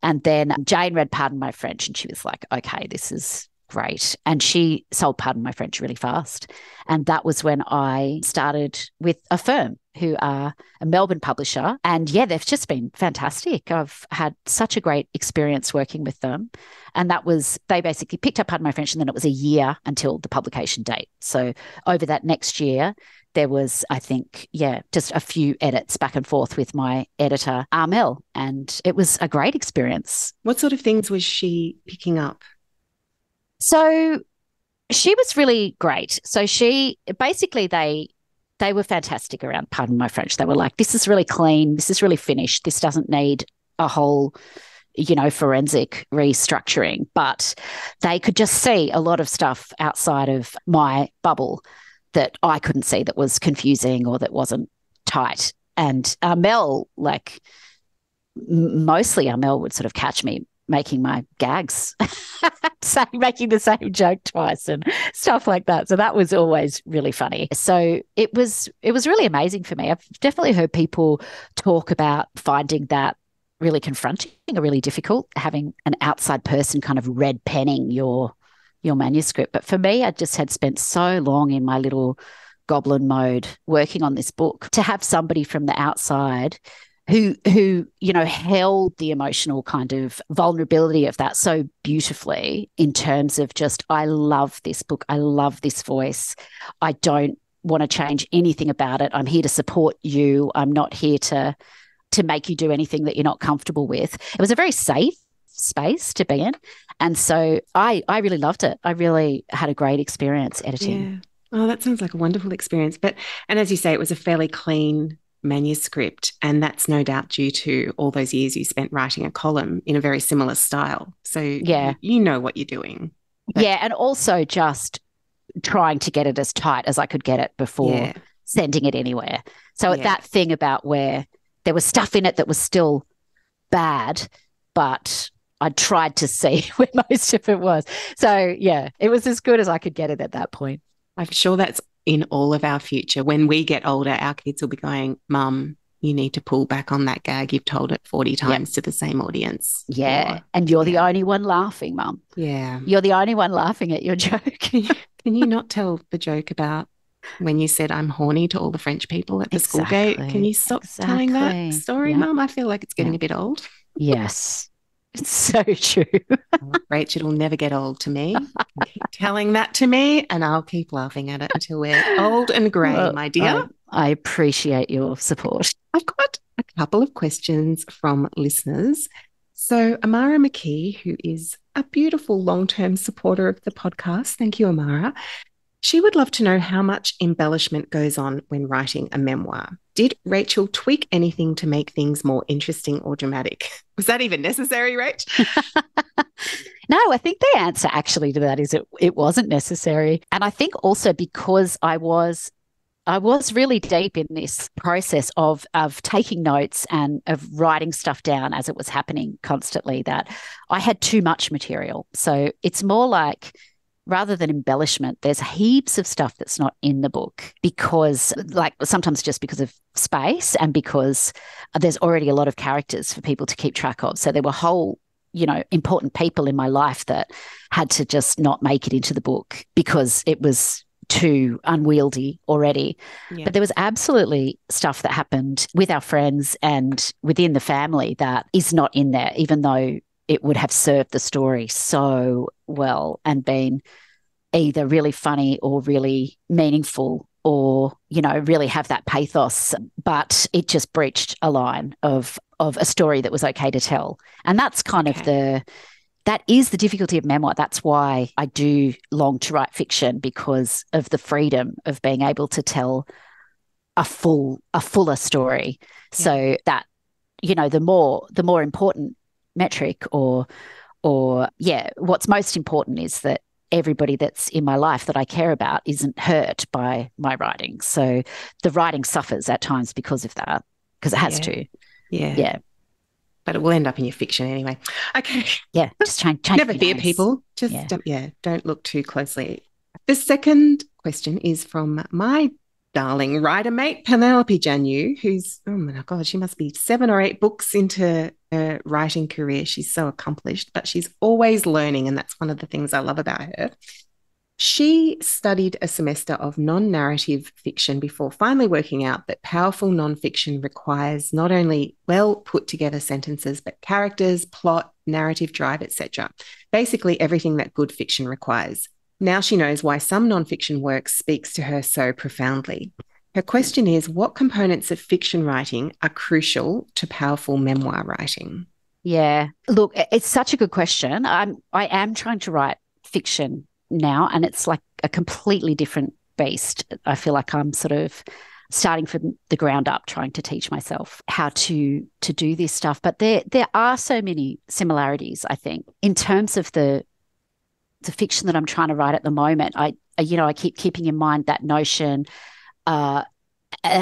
And then Jane read Pardon My French and she was like, okay, this is great. And she sold Pardon My French really fast. And that was when I started with a firm who are a Melbourne publisher. And they've just been fantastic. I've had such a great experience working with them. And they basically picked up Pardon My French and then it was a year until the publication date. So over that next year, there was, I think, just a few edits back and forth with my editor, Armel, and it was a great experience. What sort of things was she picking up? So she was really great. So they were fantastic around Pardon My French. They were like, this is really clean, this is really finished, this doesn't need a whole forensic restructuring, but they could just see a lot of stuff outside of my bubble that I couldn't see that was confusing or that wasn't tight. And Mel, mostly Mel would sort of catch me making my gags, making the same joke twice and stuff like that. So that was always really funny. So it was really amazing for me. I've definitely heard people talk about finding that really confronting or really difficult, having an outside person kind of red penning your manuscript. But for me, I just had spent so long in my little goblin mode working on this book to have somebody from the outside who held the emotional kind of vulnerability of that so beautifully, in terms of just, I love this book, I love this voice, I don't want to change anything about it, I'm here to support you, I'm not here to make you do anything that you're not comfortable with. It was a very safe space to be in, and so I really loved it. I really had a great experience editing. Yeah. Oh, that sounds like a wonderful experience. And as you say, it was a fairly clean manuscript, and that's no doubt due to all those years you spent writing a column in a very similar style. So yeah, you know what you're doing. Yeah, and also just trying to get it as tight as I could get it before sending it anywhere. So that thing about where there was stuff in it that was still bad, but I tried to see where most of it was. So, yeah, it was as good as I could get it at that point. I'm sure that's in all of our future. When we get older, our kids will be going, Mum, you need to pull back on that gag. You've told it 40 times to the same audience. Yeah, and you're the only one laughing, Mum. Yeah. You're the only one laughing at your joke. Can you not tell the joke about when you said I'm horny to all the French people at the school gate? Can you stop telling that story, Mum? I feel like it's getting a bit old. Yes. It's so true. Rachel will never get old to me. Keep telling that to me, and I'll keep laughing at it until we're old and grey, my dear. I appreciate your support. I've got a couple of questions from listeners. So Amara McKee, who is a beautiful long-term supporter of the podcast, thank you, Amara, she would love to know how much embellishment goes on when writing a memoir. Did Rachael tweak anything to make things more interesting or dramatic? Was that even necessary, Rach? No, I think the answer actually to that is it wasn't necessary. And I think also because I was really deep in this process of taking notes and of writing stuff down as it was happening constantly, that I had too much material. So it's more like, rather than embellishment, there's heaps of stuff that's not in the book because, like, sometimes just because of space and because there's already a lot of characters for people to keep track of. So there were whole, important people in my life that had to just not make it into the book because it was too unwieldy already. Yeah. But there was absolutely stuff that happened with our friends and within the family that is not in there, even though it would have served the story so well and been either really funny or really meaningful or, really have that pathos. But it just breached a line of a story that was okay to tell. And that's kind of that is the difficulty of memoir. That's why I do long to write fiction, because of the freedom of being able to tell a fuller story. Yeah. So that, the more important metric or what's most important is that everybody that's in my life that I care about isn't hurt by my writing. So the writing suffers at times because of that, because it has to. Yeah. But it will end up in your fiction anyway. Okay. Yeah, just change. Never fear, people. Just don't look too closely. The second question is from my darling writer mate, Penelope Janu, who's, oh my God, she must be 7 or 8 books into her writing career. She's so accomplished, but she's always learning, and that's one of the things I love about her. She studied a semester of non-narrative fiction before finally working out that powerful non-fiction requires not only well put together sentences, but characters, plot, narrative drive, etc. Basically everything that good fiction requires. Now she knows why some non-fiction work speaks to her so profoundly. Her question is, what components of fiction writing are crucial to powerful memoir writing? Yeah, look, it's such a good question. I am trying to write fiction now, and it's like a completely different beast. I feel like I'm sort of starting from the ground up, trying to teach myself how to do this stuff. But there are so many similarities, I think, in terms of the fiction that I'm trying to write at the moment. I keep keeping in mind that notion,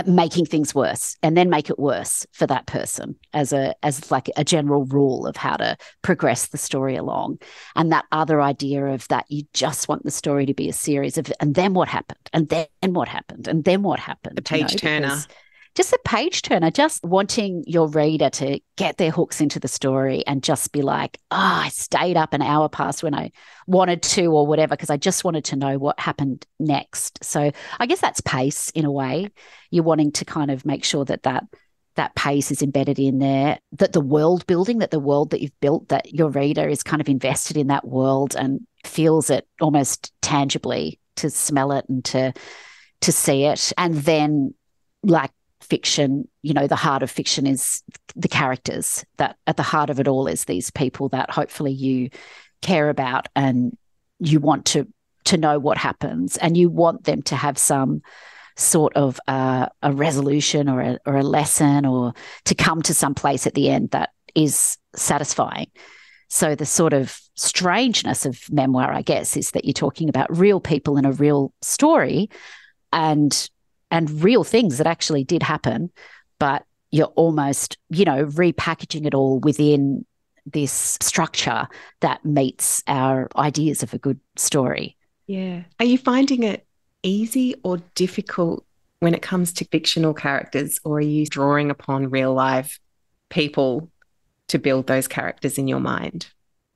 making things worse, and then make it worse for that person as like a general rule of how to progress the story along. And that other idea of that you just want the story to be a series of, and then what happened, and then what happened, and then what happened. The page turner. just a page turner, just wanting your reader to get their hooks into the story and just be like, I stayed up an hour past when I wanted to or whatever, because I just wanted to know what happened next. So I guess that's pace in a way. You're wanting to kind of make sure that pace is embedded in there, that the world building, that the world that you've built, that your reader is kind of invested in that world and feels it almost tangibly, to smell it and to see it. And then, like fiction, the heart of fiction is the characters, that at the heart of it all is these people that hopefully you care about and you want to know what happens, and you want them to have some sort of a resolution or a lesson, or to come to some place at the end that is satisfying. So the sort of strangeness of memoir, I guess, is that you're talking about real people in a real story and real things that actually did happen, but you're almost, repackaging it all within this structure that meets our ideas of a good story. Yeah. Are you finding it easy or difficult when it comes to fictional characters, or are you drawing upon real life people to build those characters in your mind?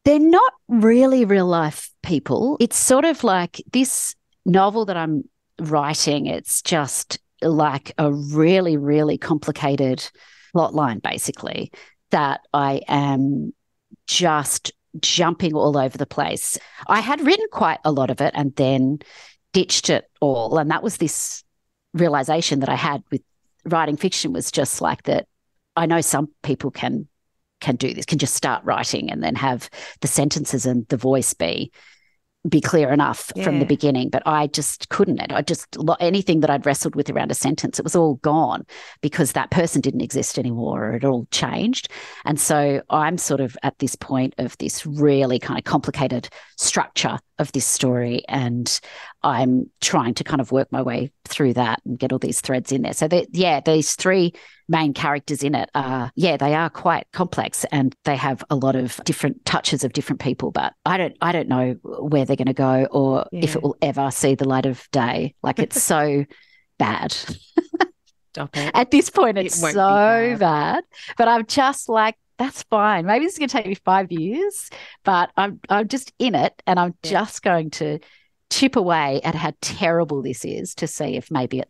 They're not really real life people. It's sort of like this novel that I'm writing, it's just like a really, really complicated plot line, basically, that I am just jumping all over the place. I had written quite a lot of it and then ditched it all. And that was this realization that I had with writing fiction, was just like that. I know some people can do this, can just start writing and then have the sentences and the voice be clear enough from the beginning, but I just couldn't. Anything that I'd wrestled with around a sentence, it was all gone because that person didn't exist anymore, or it all changed. And so I'm sort of at this point of this really kind of complicated structure of this story, and I'm trying to kind of work my way through that and get all these threads in there. So these three main characters in it they are quite complex, and they have a lot of different touches of different people, but I don't know where they're going to go, or if it will ever see the light of day. Like, it's so bad. Stop it. At this point, it's so bad. But I'm just like, that's fine. Maybe this is going to take me 5 years, but I'm just in it, and I'm just going to chip away at how terrible this is to see if maybe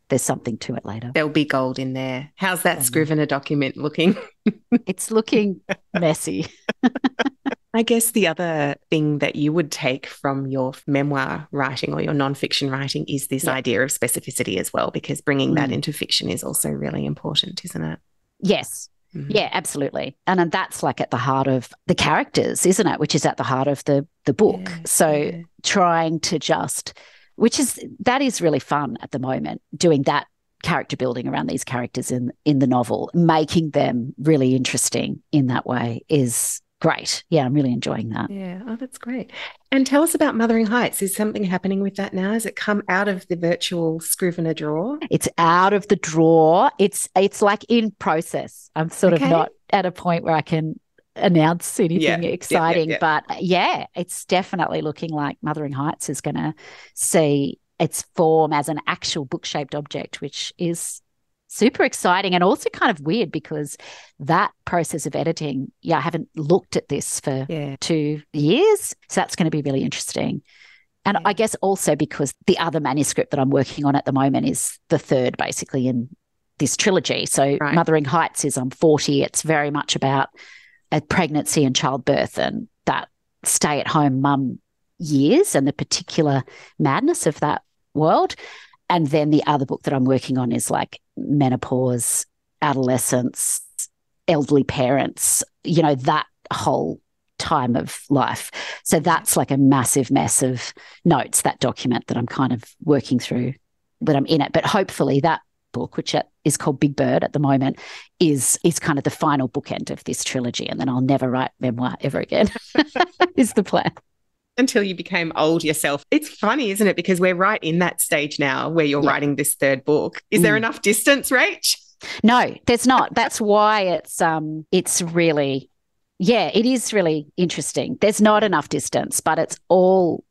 there's something to it later. There'll be gold in there. How's that Scrivener document looking? It's looking messy. I guess the other thing that you would take from your memoir writing or your nonfiction writing is this idea of specificity as well, because bringing that into fiction is also really important, isn't it? Yes. Mm-hmm. Yeah, absolutely. And that's like at the heart of the characters, isn't it? Which is at the heart of the book. Yeah, so trying to that is really fun at the moment, doing that character building around these characters in the novel, making them really interesting in that way is great. Yeah, I'm really enjoying that. Yeah, oh, that's great. And tell us about Mothering Heights. Is something happening with that now? Has it come out of the virtual Scrivener drawer? It's out of the drawer. It's like in process. I'm sort of not at a point where I can announce anything exciting, but it's definitely looking like Mothering Heights is going to see its form as an actual book-shaped object, which is super exciting and also kind of weird, because that process of editing, I haven't looked at this for 2 years, so that's going to be really interesting. And I guess also because the other manuscript that I'm working on at the moment is the third basically in this trilogy. So Mothering Heights is 40. It's very much about a pregnancy and childbirth and that stay-at-home mum years and the particular madness of that world. And then the other book that I'm working on is like menopause, adolescence, elderly parents, that whole time of life. So that's like a massive mess of notes, that document that I'm kind of working through when I'm in it. But hopefully that book, which is called Big Bird at the moment, is kind of the final bookend of this trilogy. And then I'll never write memoir ever again, is the plan. Until you became old yourself. It's funny, isn't it? Because we're right in that stage now where you're writing this third book. Is there enough distance, Rach? No, there's not. That's why it's really, it is really interesting. There's not enough distance, but it's all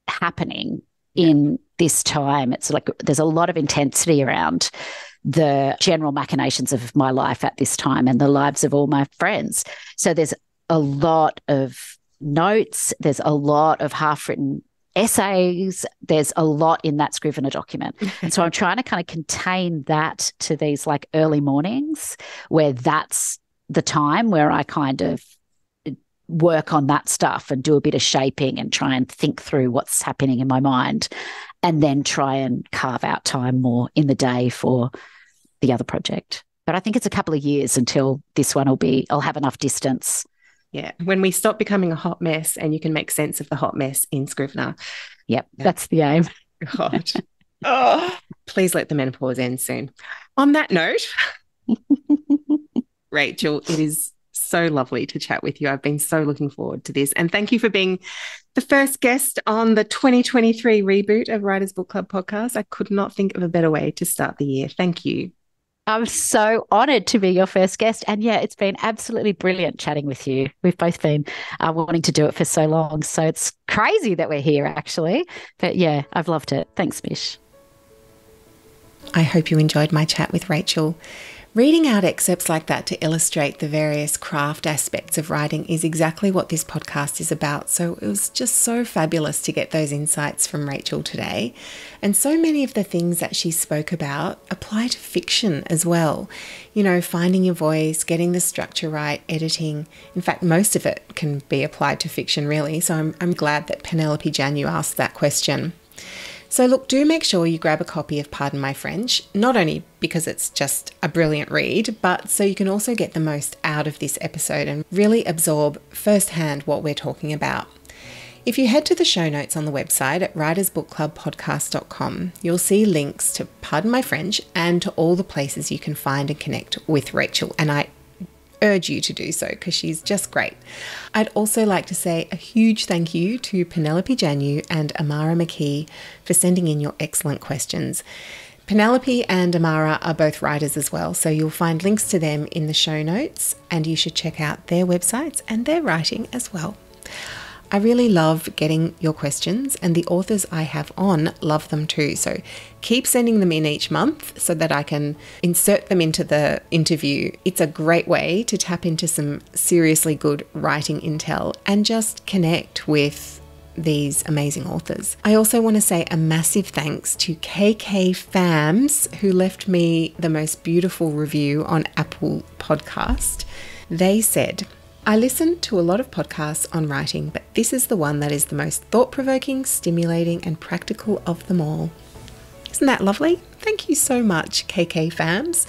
happening in this time. It's like there's a lot of intensity around the general machinations of my life at this time and the lives of all my friends. So there's a lot of notes, there's a lot of half-written essays, there's a lot in that Scrivener document. And so I'm trying to kind of contain that to these like early mornings where that's the time where I kind of work on that stuff and do a bit of shaping and try and think through what's happening in my mind, and then try and carve out time more in the day for the other project. But I think it's a couple of years until this one I'll have enough distance. Yeah, when we stop becoming a hot mess and you can make sense of the hot mess in Scrivener. Yep, that's the aim. God. Oh, please let the menopause end soon. On that note, Rachel, it is so lovely to chat with you. I've been so looking forward to this. And thank you for being the first guest on the 2023 reboot of Writers Book Club podcast. I could not think of a better way to start the year. Thank you. I'm so honoured to be your first guest. And yeah, it's been absolutely brilliant chatting with you. We've both been wanting to do it for so long. So it's crazy that we're here, actually. But yeah, I've loved it. Thanks, Mish. I hope you enjoyed my chat with Rachael. Reading out excerpts like that to illustrate the various craft aspects of writing is exactly what this podcast is about. So it was just so fabulous to get those insights from Rachael today. And so many of the things that she spoke about apply to fiction as well. You know, finding your voice, getting the structure right, editing. In fact, most of it can be applied to fiction, really. So I'm glad that Penelope Janu asked that question. So look, do make sure you grab a copy of Pardon My French, not only because it's just a brilliant read, but so you can also get the most out of this episode and really absorb firsthand what we're talking about. If you head to the show notes on the website at writersbookclubpodcast.com, you'll see links to Pardon My French and to all the places you can find and connect with Rachael. And I urge you to do so because she's just great. I'd also like to say a huge thank you to Penelope Janu and Amara McKee for sending in your excellent questions. Penelope and Amara are both writers as well, so you'll find links to them in the show notes, and you should check out their websites and their writing as well. I really love getting your questions, and the authors I have on love them too. So keep sending them in each month so that I can insert them into the interview. It's a great way to tap into some seriously good writing intel and just connect with these amazing authors. I also want to say a massive thanks to KK Fams, who left me the most beautiful review on Apple Podcast. They said, I listen to a lot of podcasts on writing, but this is the one that is the most thought-provoking, stimulating, and practical of them all. Isn't that lovely? Thank you so much, KK Fams.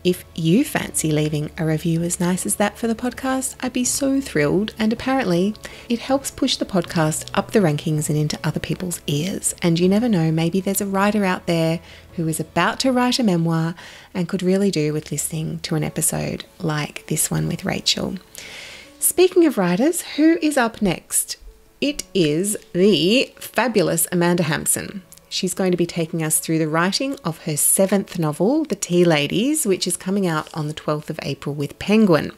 If you fancy leaving a review as nice as that for the podcast, I'd be so thrilled. And apparently, it helps push the podcast up the rankings and into other people's ears. And you never know, maybe there's a writer out there who is about to write a memoir and could really do with listening to an episode like this one with Rachael. Speaking of writers, who is up next? It is the fabulous Amanda Hampson. She's going to be taking us through the writing of her 7th novel, The Tea Ladies, which is coming out on the 12th of April with Penguin.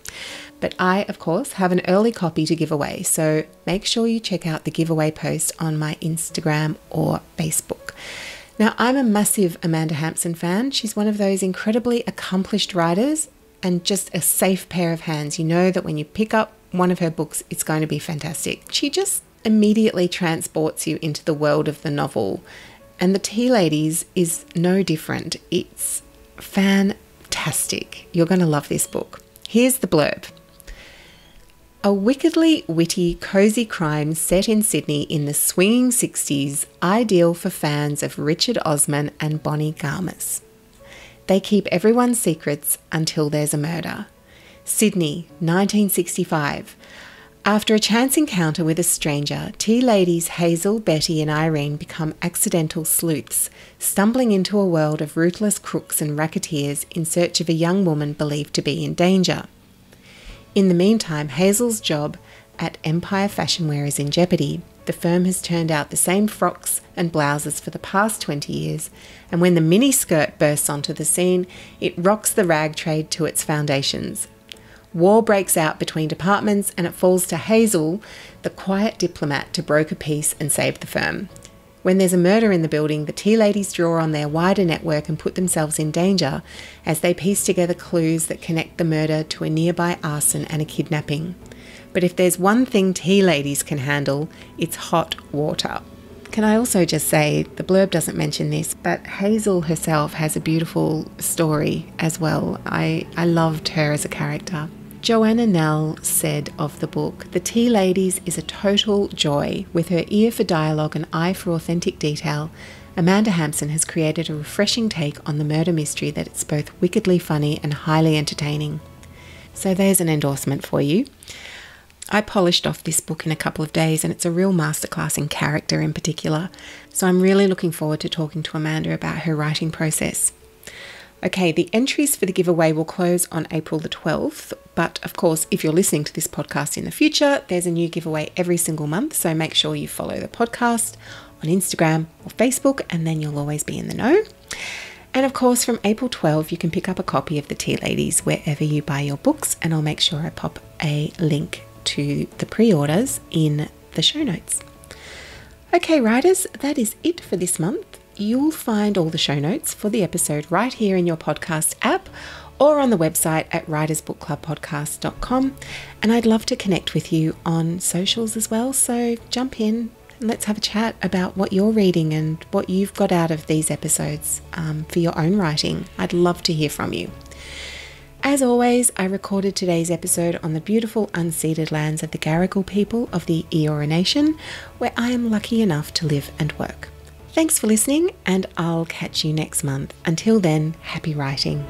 But I, of course, have an early copy to give away, so make sure you check out the giveaway post on my Instagram or Facebook. Now, I'm a massive Amanda Hampson fan. She's one of those incredibly accomplished writers and just a safe pair of hands. You know that when you pick up one of her books, it's going to be fantastic. She just immediately transports you into the world of the novel. And The Tea Ladies is no different. It's fantastic. You're going to love this book. Here's the blurb. A wickedly witty, cosy crime set in Sydney in the swinging 60s, ideal for fans of Richard Osman and Bonnie Garmus. They keep everyone's secrets until there's a murder. Sydney, 1965. After a chance encounter with a stranger, tea ladies Hazel, Betty and Irene become accidental sleuths, stumbling into a world of ruthless crooks and racketeers in search of a young woman believed to be in danger. In the meantime, Hazel's job at Empire Fashion Wear is in jeopardy. The firm has turned out the same frocks and blouses for the past 20 years, and when the miniskirt bursts onto the scene, it rocks the rag trade to its foundations. War breaks out between departments, and it falls to Hazel, the quiet diplomat, to broker peace and save the firm. When there's a murder in the building, the tea ladies draw on their wider network and put themselves in danger as they piece together clues that connect the murder to a nearby arson and a kidnapping. But if there's one thing tea ladies can handle, it's hot water. Can I also just say, the blurb doesn't mention this, but Hazel herself has a beautiful story as well. I loved her as a character. Joanna Nell said of the book, "The Tea Ladies is a total joy. With her ear for dialogue and eye for authentic detail, Amanda Hampson has created a refreshing take on the murder mystery that it's both wickedly funny and highly entertaining." So there's an endorsement for you. I polished off this book in a couple of days, and it's a real masterclass in character in particular. So I'm really looking forward to talking to Amanda about her writing process. Okay, the entries for the giveaway will close on April the 12th, but of course, if you're listening to this podcast in the future, there's a new giveaway every single month, so make sure you follow the podcast on Instagram or Facebook, and then you'll always be in the know. And of course, from April 12, you can pick up a copy of The Tea Ladies wherever you buy your books, and I'll make sure I pop a link to the pre-orders in the show notes. Okay, writers, that is it for this month. You'll find all the show notes for the episode right here in your podcast app or on the website at writersbookclubpodcast.com. And I'd love to connect with you on socials as well. So jump in and let's have a chat about what you're reading and what you've got out of these episodes for your own writing. I'd love to hear from you. As always, I recorded today's episode on the beautiful unceded lands of the Gadigal people of the Eora Nation, where I am lucky enough to live and work. Thanks for listening, and I'll catch you next month. Until then, happy writing.